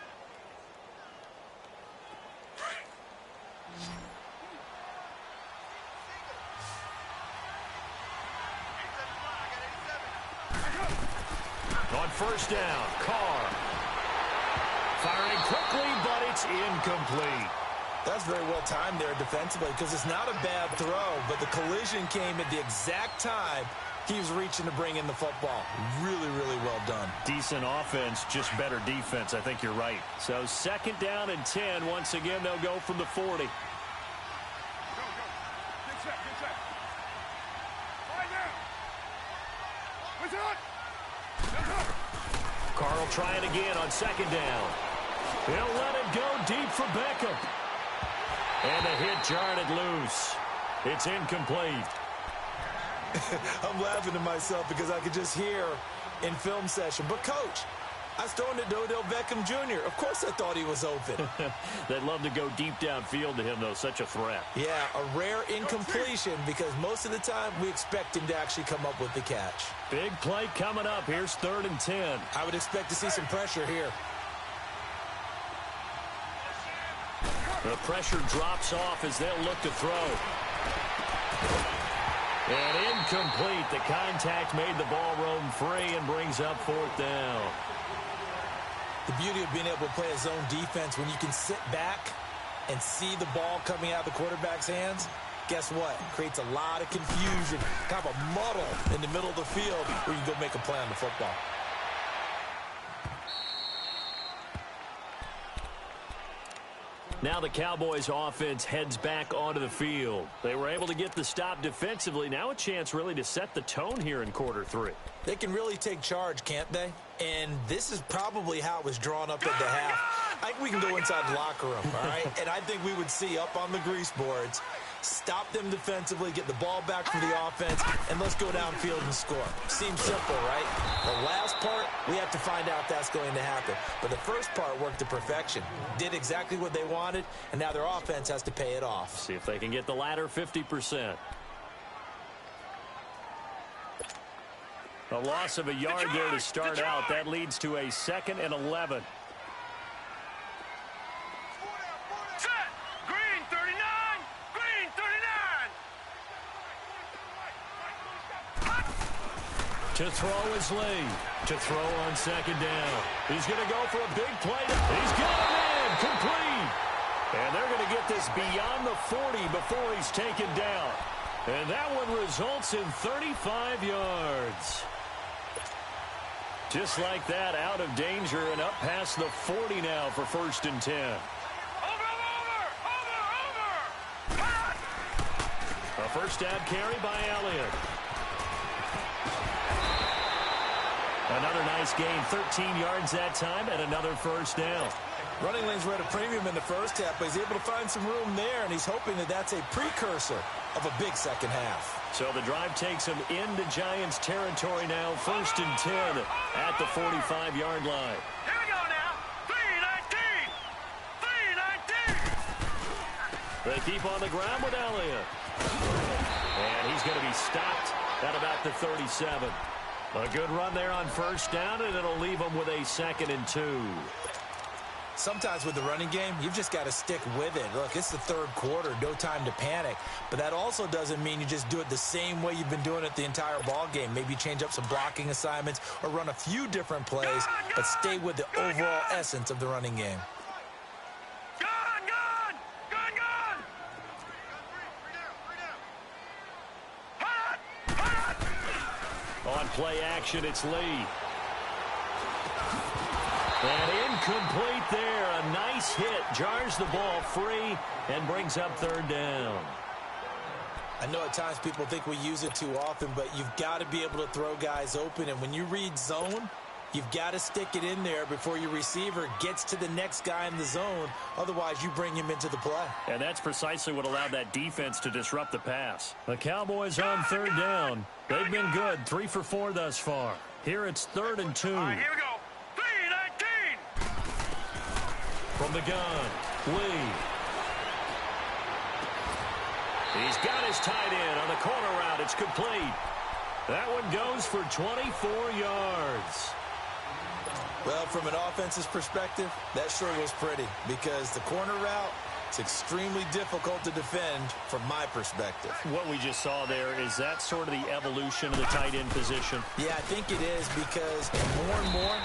Speaker 3: On first down, Carr. Firing quickly, but it's incomplete.
Speaker 4: That's very well timed there defensively because it's not a bad throw, but the collision came at the exact time he was reaching to bring in the football. Really, really well done.
Speaker 3: Decent offense, just better defense. I think you're right. So second down and 10. Once again, they'll go from the 40.
Speaker 5: Get set, get set. Right now. What's up?
Speaker 3: Carl trying again on second down. He'll let it go deep for Beckham. And the hit jarred it loose. It's incomplete.
Speaker 4: I'm laughing to myself because I could just hear in film session. But, Coach, I was throwing it to Odell Beckham Jr. Of course I thought he was open.
Speaker 3: They'd love to go deep downfield to him, though. Such a threat.
Speaker 4: Yeah, a rare incompletion because most of the time we expect him to actually come up with the catch.
Speaker 3: Big play coming up. Here's 3rd and 10.
Speaker 4: I would expect to see some pressure here.
Speaker 3: The pressure drops off as they'll look to throw. And incomplete. The contact made the ball roam free and brings up 4th down.
Speaker 4: The beauty of being able to play a zone defense when you can sit back and see the ball coming out of the quarterback's hands, guess what? It creates a lot of confusion, kind of a muddle in the middle of the field where you can go make a play on the football.
Speaker 3: Now the Cowboys offense heads back onto the field. They were able to get the stop defensively. Now a chance really to set the tone here in quarter 3.
Speaker 4: They can really take charge, can't they? And this is probably how it was drawn up at the half. I think we can go inside the locker room, all right? And I think we would see up on the grease boards, stop them defensively, get the ball back from the offense, and let's go downfield and score. Seems simple, right? The last part, we have to find out if that's going to happen. But the first part worked to perfection. Did exactly what they wanted, and now their offense has to pay it off.
Speaker 3: See if they can get the latter 50%. A loss of a yard there to start out. That leads to a 2nd and 11.
Speaker 5: Set. Green 39. Green 39.
Speaker 3: To throw is Lee. To throw on 2nd down. He's going to go for a big play. He's got him in. Complete. And they're going to get this beyond the 40 before he's taken down. And that one results in 35 yards. Just like that, out of danger and up past the 40 now for 1st and 10.
Speaker 5: Over.
Speaker 3: A first down carry by Elliott. Another nice gain, 13 yards that time, and another first down.
Speaker 4: Running lanes were at a premium in the first half, but he's able to find some room there, and he's hoping that that's a precursor of a big second half.
Speaker 3: So the drive takes him into Giants territory now, 1st and 10 at the 45-yard line.
Speaker 5: Here we go now. 3-19. 3-19.
Speaker 3: They keep on the ground with Elliott. And he's going to be stopped at about the 37. A good run there on first down, and it'll leave him with a 2nd and 2.
Speaker 4: Sometimes with the running game, you've just got to stick with it. Look, it's the 3rd quarter, no time to panic. But that also doesn't mean you just do it the same way you've been doing it the entire ball game. Maybe change up some blocking assignments or run a few different plays, but stay with the overall essence of the running game.
Speaker 3: On play action, it's Lee. And incomplete there. A nice hit. Jars the ball free and brings up 3rd down.
Speaker 4: I know at times people think we use it too often, but you've got to be able to throw guys open. And when you read zone, you've got to stick it in there before your receiver gets to the next guy in the zone. Otherwise, you bring him into the play.
Speaker 3: And that's precisely what allowed that defense to disrupt the pass. The Cowboys on 3rd down. They've been good, 3 for 4 thus far. Here it's 3rd and 2.
Speaker 5: All right, here we go. 3-19.
Speaker 3: From the gun, Lee. He's got his tight end on the corner route. It's complete. That one goes for 24 yards.
Speaker 4: Well, from an offense's perspective, that sure was pretty because the corner route, it's extremely difficult to defend from my perspective.
Speaker 3: What we just saw there, is that sort of the evolution of the tight end position?
Speaker 4: Yeah, I think it is because more and more,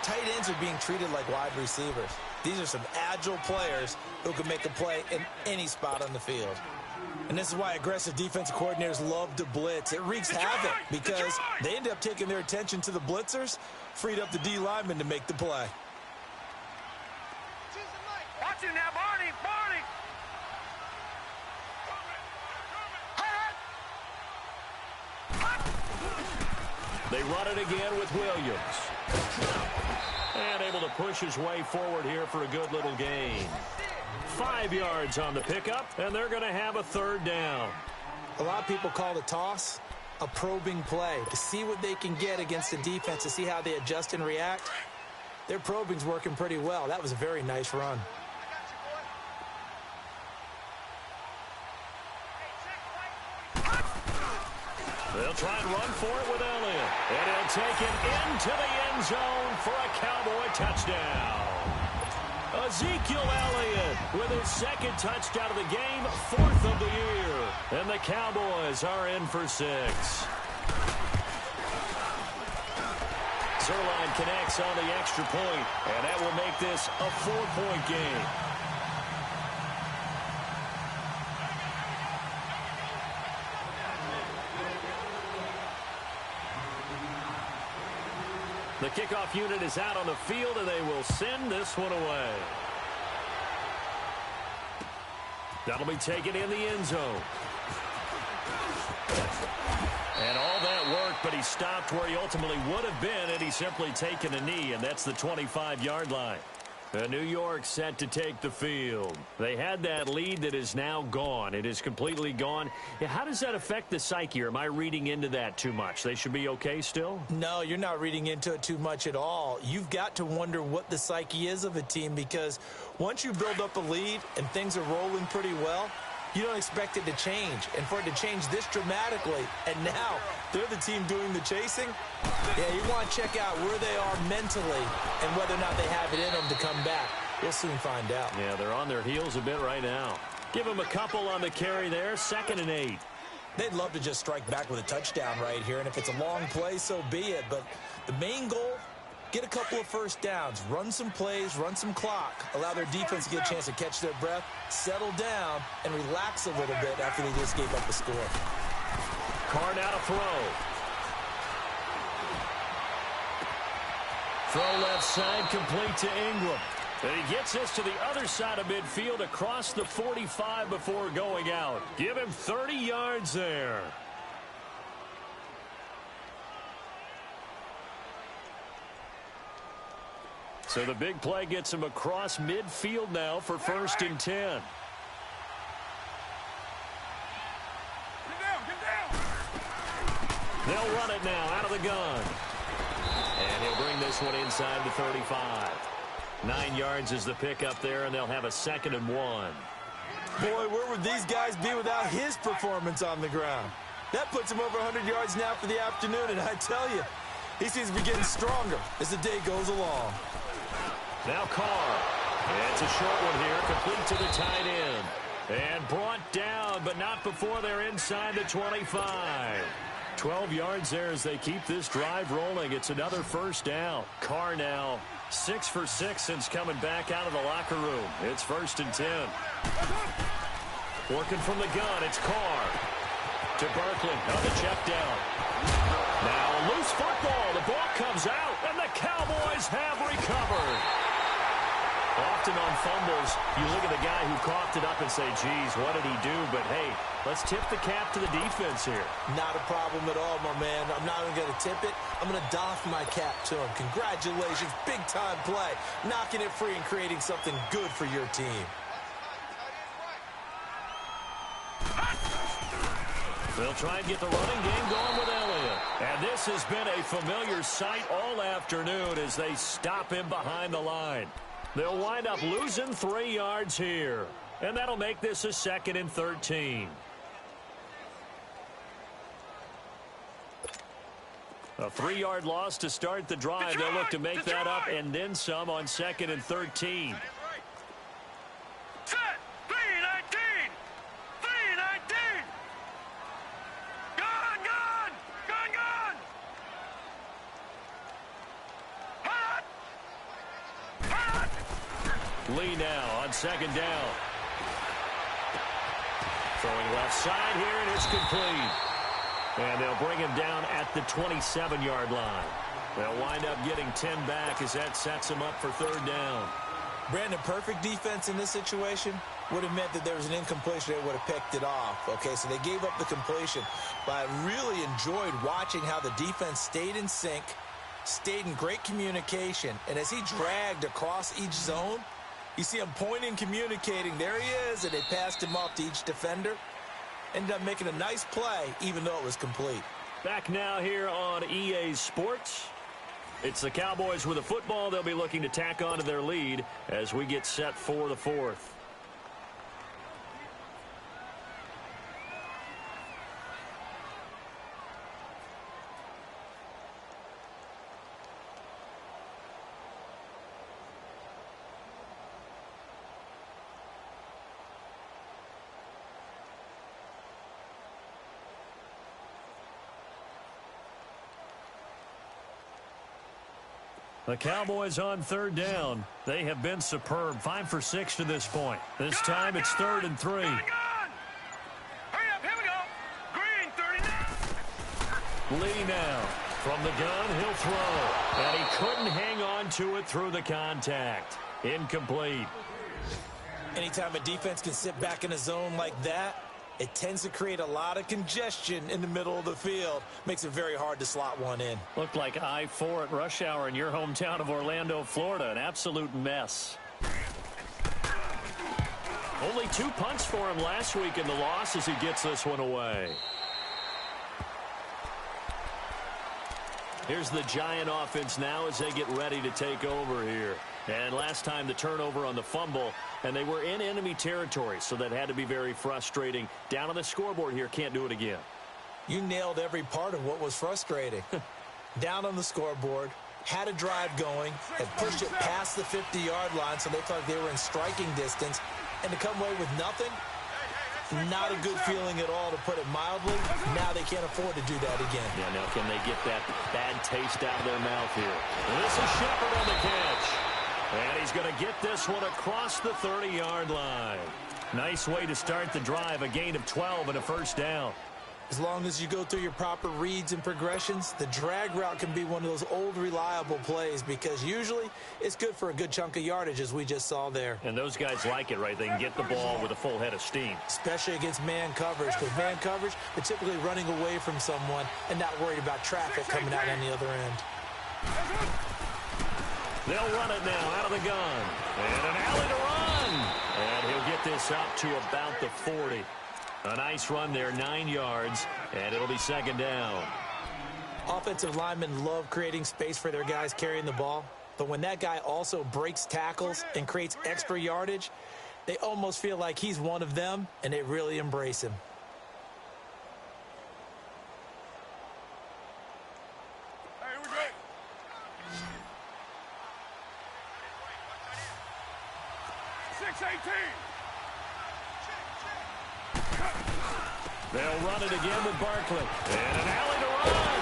Speaker 4: tight ends are being treated like wide receivers. These are some agile players who can make a play in any spot on the field. And this is why aggressive defensive coordinators love to blitz. It wreaks havoc because they end up taking their attention to the blitzers, freed up the D lineman to make the play.
Speaker 5: Watch him now, Barney. Barney.
Speaker 3: They run it again with Williams. And able to push his way forward here for a good little gain. 5 yards on the pickup, and they're going to have a 3rd down.
Speaker 4: A lot of people call the toss a probing play to see what they can get against the defense, to see how they adjust and react. Their probing's working pretty well. That was a very nice run.
Speaker 3: They'll try and run for it with Elliott. And he'll take it into the end zone for a Cowboy touchdown. Ezekiel Elliott with his 2nd touchdown of the game, 4th of the year. And the Cowboys are in for 6. Zerline connects on the extra point, and that will make this a 4-point game. The kickoff unit is out on the field, and they will send this one away. That'll be taken in the end zone. And all that work, but he stopped where he ultimately would have been had he simply taken a knee, and that's the 25-yard line. New York set to take the field. They had that lead that is now gone. It is completely gone. Yeah, how does that affect the psyche? Or am I reading into that too much? They should be okay still?
Speaker 4: No, you're not reading into it too much at all. You've got to wonder what the psyche is of a team, because once you build up a lead and things are rolling pretty well, you don't expect it to change. And for it to change this dramatically, and now they're the team doing the chasing, yeah, you want to check out where they are mentally and whether or not they have it in them to come back. We'll soon find out.
Speaker 3: Yeah, they're on their heels a bit right now. Give them a couple on the carry there, 2nd and 8.
Speaker 4: They'd love to just strike back with a touchdown right here, and if it's a long play, so be it. But the main goal, get a couple of first downs, run some plays, run some clock, allow their defense to get a chance to catch their breath, settle down, and relax a little bit after they just gave up a score.
Speaker 3: Carr now to throw. Throw left side, complete to Ingram. And he gets this to the other side of midfield across the 45 before going out. Give him 30 yards there. So the big play gets him across midfield now for 1st and 10.
Speaker 5: Get down.
Speaker 3: They'll run it now out of the gun. And he'll bring this one inside the 35. 9 yards is the pickup there, and they'll have a 2nd and 1.
Speaker 4: Boy, where would these guys be without his performance on the ground? That puts him over 100 yards now for the afternoon, and I tell you, he seems to be getting stronger as the day goes along.
Speaker 3: Now Carr. It's a short one here, complete to the tight end. And brought down, but not before they're inside the 25. 12 yards there as they keep this drive rolling. It's another 1st down. Carr now 6 for 6 since coming back out of the locker room. It's 1st and 10. Working from the gun, it's Carr. To Barkley on the check down. Now a loose football. The ball comes out, and the Cowboys have recovered. Often on fumbles, you look at the guy who coughed it up and say, geez, what did he do? But, hey, let's tip the cap to the defense here.
Speaker 4: Not a problem at all, my man. I'm not even going to tip it. I'm going to doff my cap to him. Congratulations. Big-time play. Knocking it free and creating something good for your team.
Speaker 3: They'll try and get the running game going with Elliott. And this has been a familiar sight all afternoon as they stop him behind the line. They'll wind up losing 3 yards here. And that'll make this a 2nd and 13. A 3-yard loss to start the drive. They'll look to make that up and then some on 2nd and 13.
Speaker 5: Set. 3-19. 3-19. Gun. Hot.
Speaker 3: Lee now on 2nd down. Throwing left side here, and it's complete. And they'll bring him down at the 27-yard line. They'll wind up getting 10 back as that sets him up for 3rd down.
Speaker 4: Brandon, perfect defense in this situation would have meant that there was an incompletion. They would have picked it off. Okay, so they gave up the completion. But I really enjoyed watching how the defense stayed in sync, stayed in great communication. And as he dragged across each zone, you see him pointing, communicating. There he is, and they passed him off to each defender. Ended up making a nice play, even though it was complete.
Speaker 3: Back now here on EA Sports. It's the Cowboys with a football. They'll be looking to tack on to their lead as we get set for the 4th. The Cowboys on 3rd down. They have been superb. 5 for 6 to this point. This time it's 3rd and 3.
Speaker 5: Hurry up, here we go. Green, 39.
Speaker 3: Lee now. From the gun, he'll throw. And he couldn't hang on to it through the contact. Incomplete.
Speaker 4: Anytime a defense can sit back in a zone like that, it tends to create a lot of congestion in the middle of the field. Makes it very hard to slot one in.
Speaker 3: Looked like I-4 at rush hour in your hometown of Orlando, Florida. An absolute mess. Only 2 punts for him last week in the loss as he gets this one away. Here's the Giant offense now as they get ready to take over here. And last time the turnover on the fumble, and they were in enemy territory, so that had to be very frustrating. Down on the scoreboard here, can't do it again.
Speaker 4: You nailed every part of what was frustrating. Down on the scoreboard, had a drive going, and pushed it past the 50-yard line so they thought they were in striking distance, and to come away with nothing, not a good feeling at all, to put it mildly. Now they can't afford to do that again.
Speaker 3: Yeah, now can they get that bad taste out of their mouth here? And this is Shepard on the catch. And he's going to get this one across the 30-yard line. Nice way to start the drive, a gain of 12 and a first down.
Speaker 4: As long as you go through your proper reads and progressions, the drag route can be one of those old reliable plays because usually it's good for a good chunk of yardage, as we just saw there.
Speaker 3: And those guys like it, right? They can get the ball with a full head of steam.
Speaker 4: Especially against man coverage, because man coverage, they're typically running away from someone and not worried about traffic coming out on the other end.
Speaker 3: They'll run it now out of the gun. And an alley to run. And he'll get this up to about the 40. A nice run there, 9 yards, and it'll be second down.
Speaker 4: Offensive linemen love creating space for their guys carrying the ball, but when that guy also breaks tackles and creates extra yardage, they almost feel like he's one of them, and they really embrace him.
Speaker 5: Hey, here we go.
Speaker 3: They'll run it again with Barkley. And an alley to run.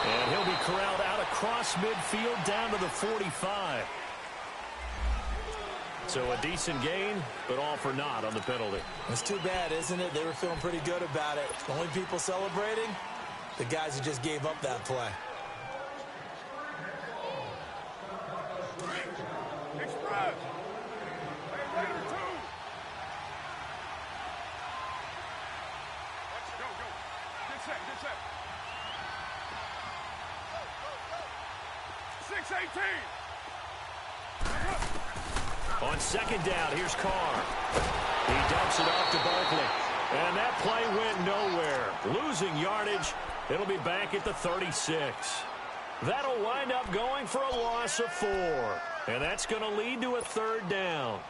Speaker 3: And he'll be corralled out across midfield down to the 45. So a decent gain, but all for naught on the penalty.
Speaker 4: It's too bad, isn't it? They were feeling pretty good about it. The only people celebrating, the guys who just gave up that play.
Speaker 5: Express. Hey, Raider 2. Go, go. Get set, get set. 6-18.
Speaker 3: On second down, here's Carr. He dumps it off to Barkley. And that play went nowhere. Losing yardage. It'll be back at the 36. That'll wind up going for a loss of 4. And that's going to lead to a third down.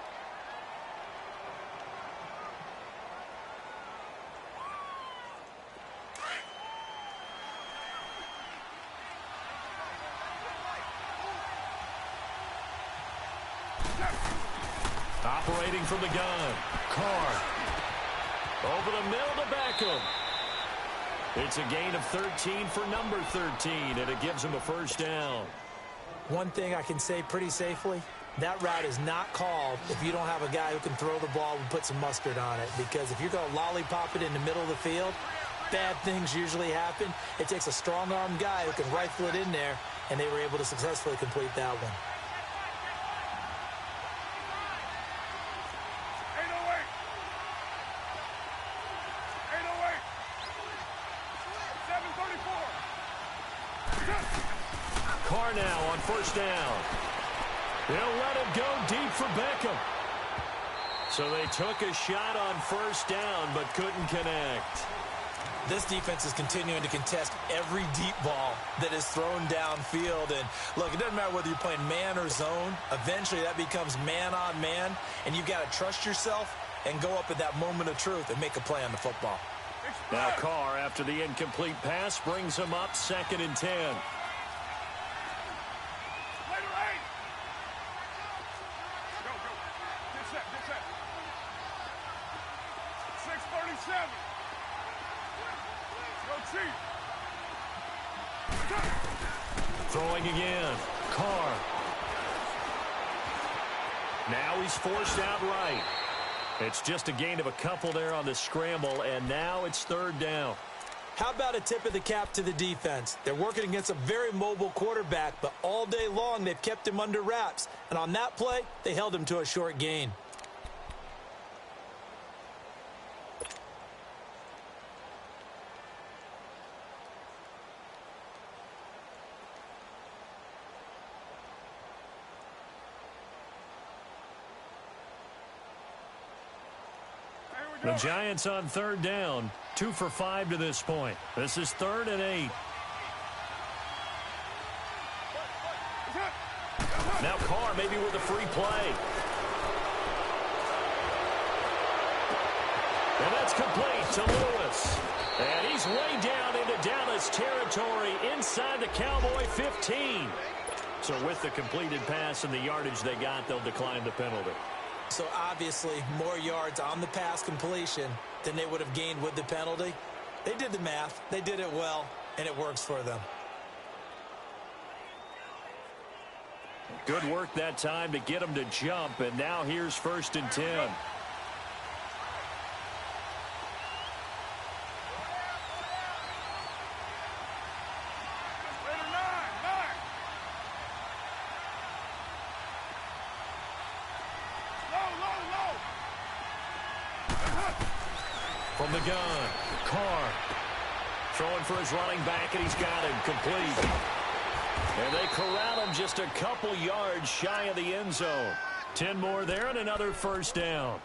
Speaker 3: Operating from the gun. Carr. Over the middle to Beckham. It's a gain of 13 for number 13, and it gives him a first down.
Speaker 4: One thing I can say pretty safely, that route is not called if you don't have a guy who can throw the ball and put some mustard on it. Because if you're going to lollipop it in the middle of the field, bad things usually happen. It takes a strong-armed guy who can rifle it in there, and they were able to successfully complete that one.
Speaker 5: 7:34.
Speaker 3: Carr now on first down. They'll let it go deep for Beckham. So they took a shot on first down but couldn't connect.
Speaker 4: This defense is continuing to contest every deep ball that is thrown downfield. And look, it doesn't matter whether you're playing man or zone. Eventually that becomes man on man, and you've got to trust yourself and go up at that moment of truth and make a play on the football.
Speaker 3: Now Carr, after the incomplete pass, brings him up 2nd and 10.
Speaker 5: Later 8. Go, go. Get set, get set. 6:37. Go Chief.
Speaker 3: Throwing again. Carr. Now he's forced out right. It's just a gain of a couple there on the scramble, and now it's third down.
Speaker 4: How about a tip of the cap to the defense? They're working against a very mobile quarterback, but all day long they've kept him under wraps. And on that play, they held him to a short gain.
Speaker 3: The Giants on third down, 2 for 5 to this point. This is 3rd and 8. Now Carr maybe with a free play. And that's complete to Lewis. And he's way down into Dallas territory inside the Cowboy 15. So with the completed pass and the yardage they got, they'll decline the penalty.
Speaker 4: So obviously more yards on the pass completion than they would have gained with the penalty. They did the math. They did it well, and it works for them.
Speaker 3: Good work that time to get them to jump, and now here's 1st and 10. From the gun, Carr throwing for his running back, and he's got him complete. And they corral him just a couple yards shy of the end zone. 10 more there and another 1st down.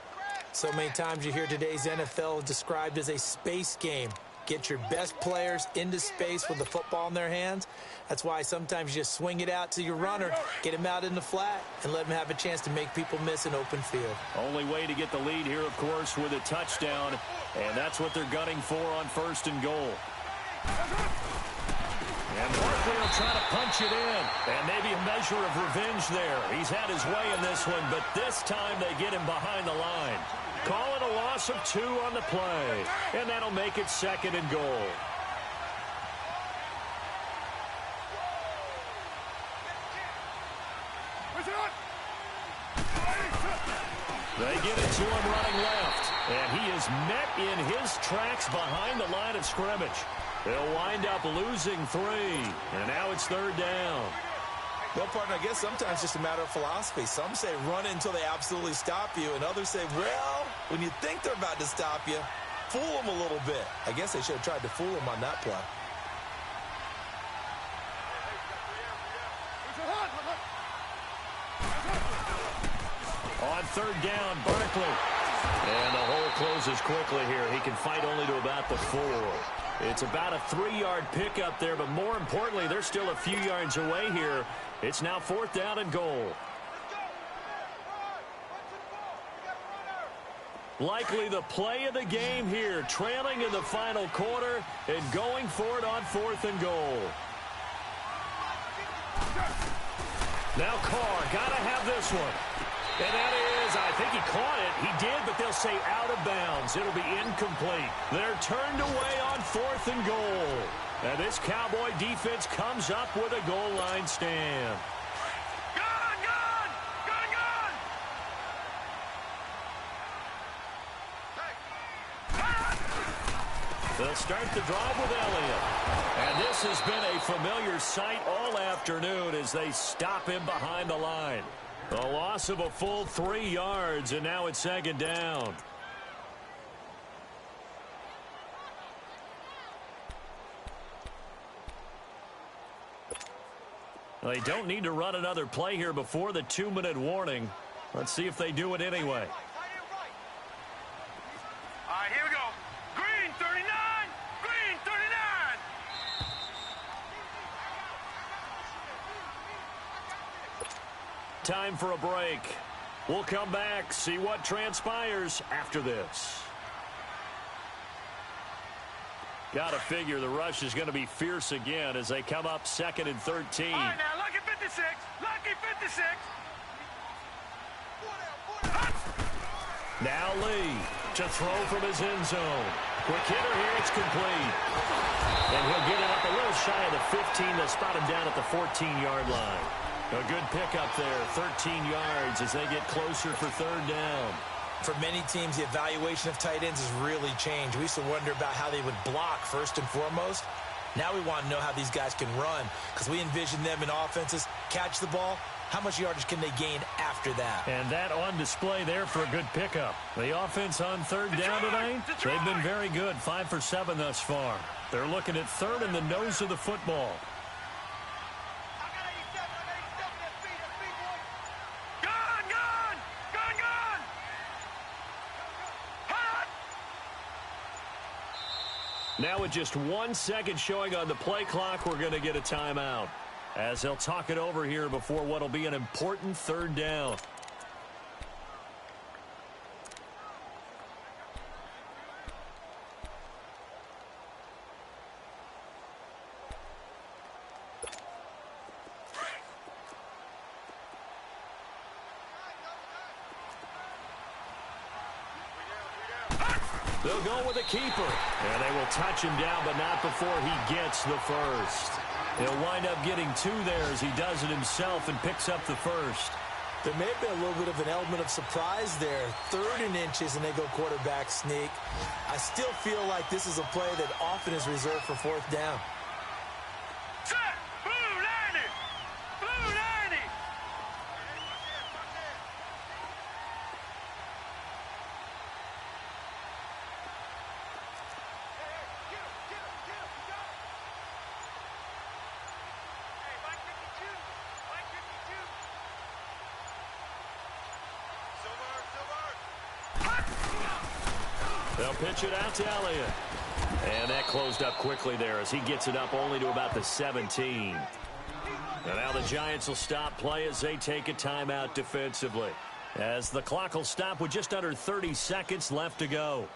Speaker 4: So many times you hear today's NFL described as a space game. Get your best players into space with the football in their hands. That's why sometimes you just swing it out to your runner, get him out in the flat, and let him have a chance to make people miss an open field.
Speaker 3: Only way to get the lead here, of course, with a touchdown, and that's what they're gunning for on 1st and goal. And Barkley will try to punch it in, and maybe a measure of revenge there. He's had his way in this one, but this time they get him behind the line. Call it a loss of 2 on the play, and that'll make it 2nd and goal. They get it to him running left, and he is met in his tracks behind the line of scrimmage. They'll wind up losing 3, and now it's 3rd down.
Speaker 4: Well, partner, I guess sometimes it's just a matter of philosophy. Some say run until they absolutely stop you, and others say, well, when you think they're about to stop you, fool them a little bit. I guess they should have tried to fool him on that play.
Speaker 3: On 3rd down, Barkley. And the hole closes quickly here. He can fight only to about the 4. It's about a 3-yard pickup there, but more importantly, they're still a few yards away here. It's now 4th down and goal. Likely the play of the game here, trailing in the final quarter and going for it on 4th and goal. Now Carr, gotta have this one. And that is, I think he caught it. He did, but they'll say out of bounds. It'll be incomplete. They're turned away on 4th and goal. And this Cowboy defense comes up with a goal line stand.
Speaker 5: Gun! Gun! Gun! Gun!
Speaker 3: They'll start the drive with Elliott. And this has been a familiar sight all afternoon as they stop him behind the line. A loss of a full 3 yards, and now it's 2nd down. They don't need to run another play here before the 2-minute warning. Let's see if they do it anyway.
Speaker 5: All right, here we go. Green 39! Green 39!
Speaker 3: Time for a break. We'll come back, see what transpires after this. Got to figure the rush is going to be fierce again as they come up 2nd and 13.
Speaker 5: All right, now, lucky 56. Lucky 56.
Speaker 3: Now Lee to throw from his end zone. Quick hitter here, it's complete. And he'll get it up a little shy of the 15. They'll spot him down at the 14-yard line. A good pickup there, 13 yards as they get closer for 3rd down.
Speaker 4: For many teams, the evaluation of tight ends has really changed. We used to wonder about how they would block first and foremost. Now we want to know how these guys can run because we envision them in offenses, catch the ball. How much yardage can they gain after that?
Speaker 3: And that on display there for a good pickup. The offense on third down tonight, they've been very good, 5 for 7 thus far. They're looking at third in the nose of the football. Now with just 1 second showing on the play clock, we're going to get a timeout, as they'll talk it over here before what will be an important third down. They'll go with a keeper, and they will touch him down, but not before he gets the first. He'll wind up getting 2 there as he does it himself and picks up the first.
Speaker 4: There may have been a little bit of an element of surprise there. 3rd and inches, and they go quarterback sneak. I still feel like this is a play that often is reserved for 4th down.
Speaker 5: Set! Blue 90! Blue 90!
Speaker 3: They'll pitch it out to Elliott. And that closed up quickly there as he gets it up only to about the 17. And now the Giants will stop play as they take a timeout defensively, as the clock will stop with just under 30 seconds left to go.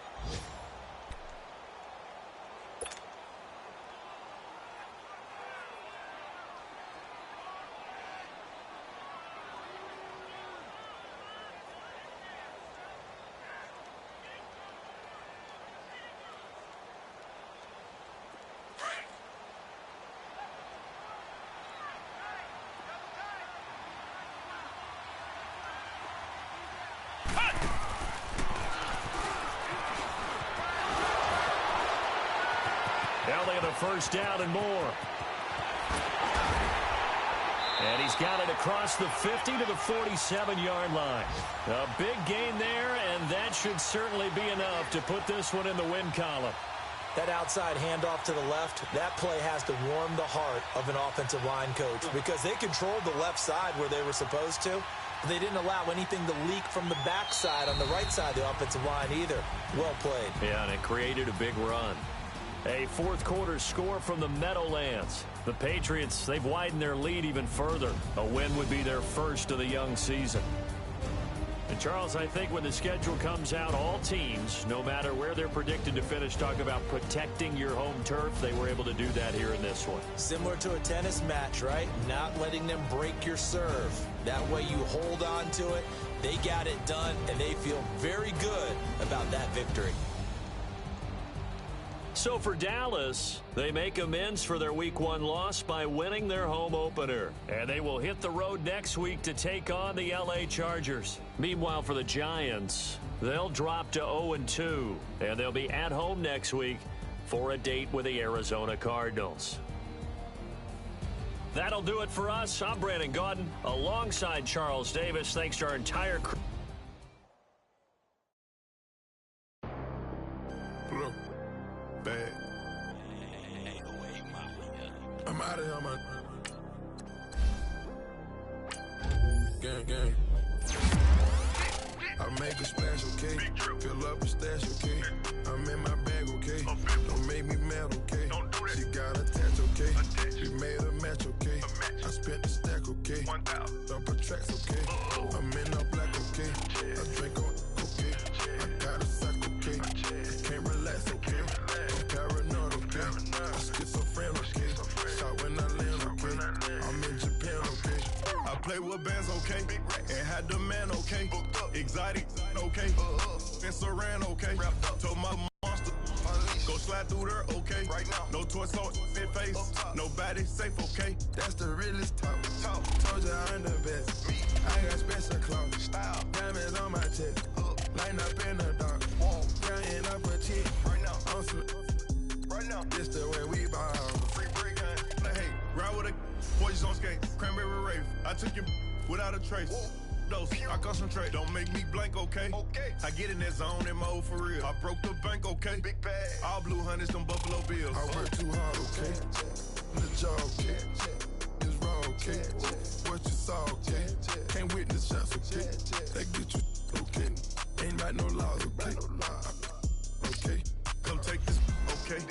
Speaker 3: Now they have a first down and more. And he's got it across the 50 to the 47-yard line. A big gain there, and that should certainly be enough to put this one in the win column.
Speaker 4: That outside handoff to the left, that play has to warm the heart of an offensive line coach because they controlled the left side where they were supposed to, but they didn't allow anything to leak from the backside on the right side of the offensive line either. Well played.
Speaker 3: Yeah, and it created a big run. A fourth quarter score from the Meadowlands. The Patriots, they've widened their lead even further. A win would be their first of the young season. And Charles, I think when the schedule comes out, all teams, no matter where they're predicted to finish, talk about protecting your home turf. They were able to do that here in this one.
Speaker 4: Similar to a tennis match, right? Not letting them break your serve. That way you hold on to it. They got it done, and they feel very good about that victory.
Speaker 3: So for Dallas, they make amends for their Week 1 loss by winning their home opener. And they will hit the road next week to take on the LA Chargers. Meanwhile, for the Giants, they'll drop to 0-2. And they'll be at home next week for a date with the Arizona Cardinals. That'll do it for us. I'm Brandon Gaudin alongside Charles Davis. Thanks to our entire crew.
Speaker 6: Bad. I'm out of here, man. Gang. I make a splash, okay? Fill up a stash, okay? I'm in my bag, okay? Don't make me mad, okay? She got attached, okay? We made a match, okay? I spent the stack, okay? Upper tracks, okay? I'm in a black, okay? I drink on, okay? I got a sack, okay? I can't relax, okay? Paranoid, okay? I'm schizophrenic, okay? Shot when I land, okay? I'm in Japan, okay? I play with bands, okay? And had the man, okay? Exotic, okay? And Saran, okay? Told my monster, go slide through there, okay? No torso, in face, nobody safe, okay? That's the realest talk. Told you I'm the best. I got special clothes, diamonds on my chest. Line up in the dark. Counting up a check. Right now. I'm right now. This the way we ball. Free break gun. Hey, ride with a boys on skate. Cranberry rave. I took your without a trace. Dose, I concentrate. Don't make me blank, okay? I get in that zone and mode for real. I broke the bank, okay? Big bag. All blue hundreds, them Buffalo Bills. I work too hard, okay? The job, okay? It's raw, okay? What you saw, okay? Can't witness shots, okay? They get you, okay? Ain't got no laws, okay? Okay? Come take this, okay?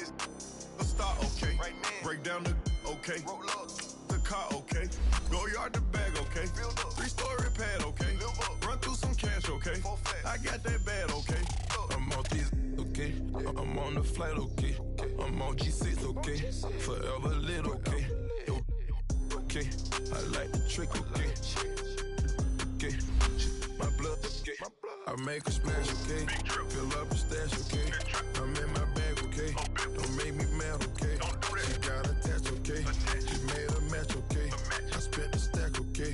Speaker 6: A star, okay? Break down the, okay? The car, okay? Go yard the bag, okay? 3-story pad, okay? Run through some cash, okay? I got that bad, okay? I'm on these, okay? I'm on the flight, okay? I'm on G6, okay? Forever lit, okay? Okay? I like the trick, okay? Okay? My blood, okay? I make a splash, okay? Fill up a stash, okay? I'm in my bag, okay? Don't make me mad, okay? She got attached, okay? She made a match, okay? I spent the stack, okay?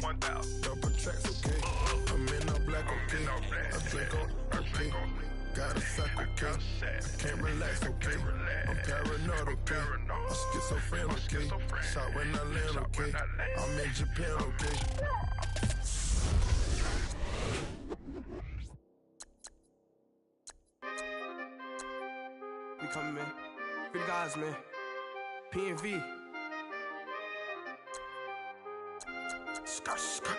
Speaker 6: Double tracks, okay? I'm in all black, okay? I drink on, okay? Got a sack, okay? I can't relax, okay? I'm paranoid, okay? I'm schizophrenic, okay? Shot when I land, okay? I'm in Japan, okay?
Speaker 7: We coming, man. Free the guys, man. P&V. Skirt, skirt.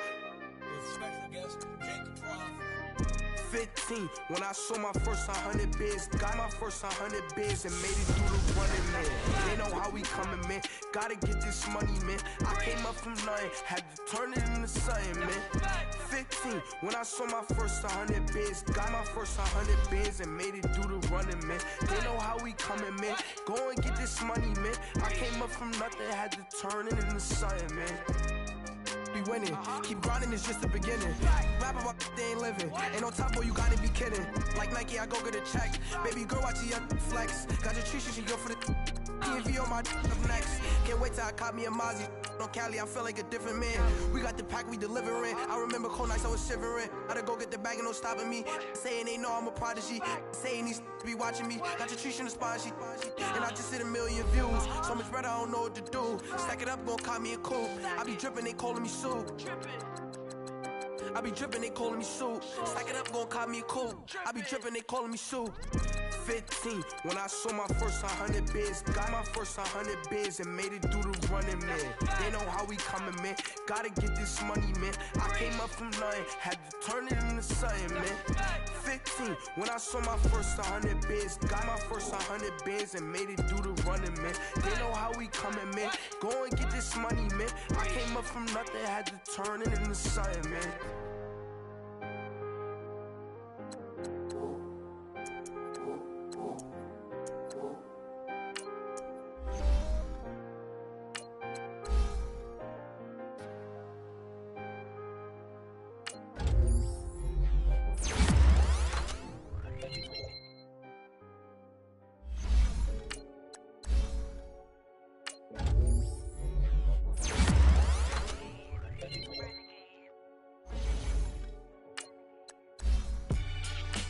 Speaker 7: 15, when I saw my first 100 bids, got my first 100 bids and made it through the running, man. They know how we coming, man. Gotta get this money, man. I came up from nothing, had to turn it into something, man. 15, when I saw my first 100 bids, got my first 100 bids and made it through the running, man. They know how we coming, man. Go and get this money, man. I came up from nothing, had to turn it into something, man. Be winning, keep grinding, it's just the beginning. Rap about they ain't living. Ain't no top boy, you gotta be kidding. Like Nike, I go get a check. Baby girl, watch your flex. Got your tree, she go for the P&V on my up next. Can't wait till I caught me a Mozzie. On Cali, I feel like a different man. We got the pack, we delivering. I remember cold nights, I was shivering. Gotta go get the bag and no stopping me. Saying they know I'm a prodigy. Saying these be watching me. Got your tree in the spot, she. And I just hit 1 million views. So much better, I don't know what to do. Stack it up, gon' call me a coupe. I be dripping, they calling me soup. I be dripping, they calling me soup. Stack it up, gon' call me a coupe. I be dripping, they calling me soup. 15, when I saw my first 100 bids, got my first 100 bids and made it through the running, man. They know how we coming, man. Gotta get this money, man. I came up from nothing, had to turn it into something, man. 15, when I saw my first 100 bids, got my first 100 bids and made it through the running, man. They know how we coming, man. Go and get this money, man. I came up from nothing, had to turn it into something, man.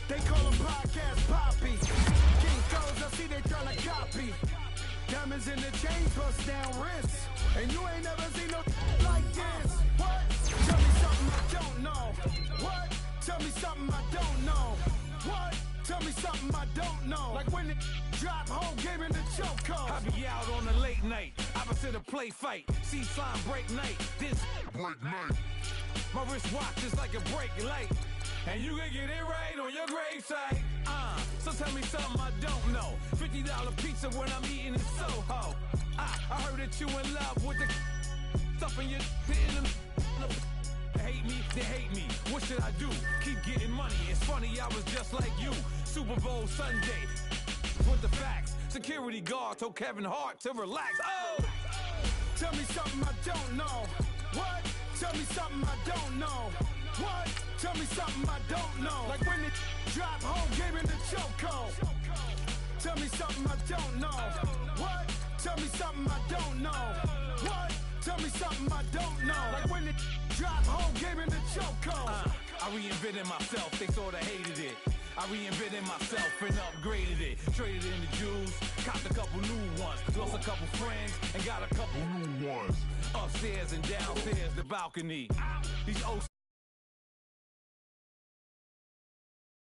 Speaker 8: They call him Podcast Poppy. King Phillie's, I see they tryna copy. Diamonds in the chain, bust down wrists. And you ain't never seen no like this. What? Tell me something I don't know. What? Tell me something I don't know. What? Tell me something I don't know. Like when it drop, whole game in the chokehold.
Speaker 5: I be out on a late night, opposite a play fight. See slime break night, this break night. My wristwatch is like a break light. And you can get it right on your gravesite. So tell me something I don't know. $50 pizza when I'm eating in Soho. I heard that you in love with the stuff in your in them. Hate me, they hate me. What should I do? Keep getting money. It's funny, I was just like you. Super Bowl Sunday. With the facts. Security guard told Kevin Hart to relax. Oh!
Speaker 8: Tell me something I don't know. What? Tell me something I don't know. What? Tell me something I don't know. Like when it drop, whole game in the chokehold. Tell me something I don't know. What? Tell me something I don't know. What? Tell me something I don't know. Like when it drop, whole game in the chokehold.
Speaker 5: I reinvented myself, they sorta hated it. I reinvented myself and upgraded it. Traded in the jewels, copped a couple new ones. Lost a couple friends and got a couple new ones. Upstairs and downstairs, the balcony. These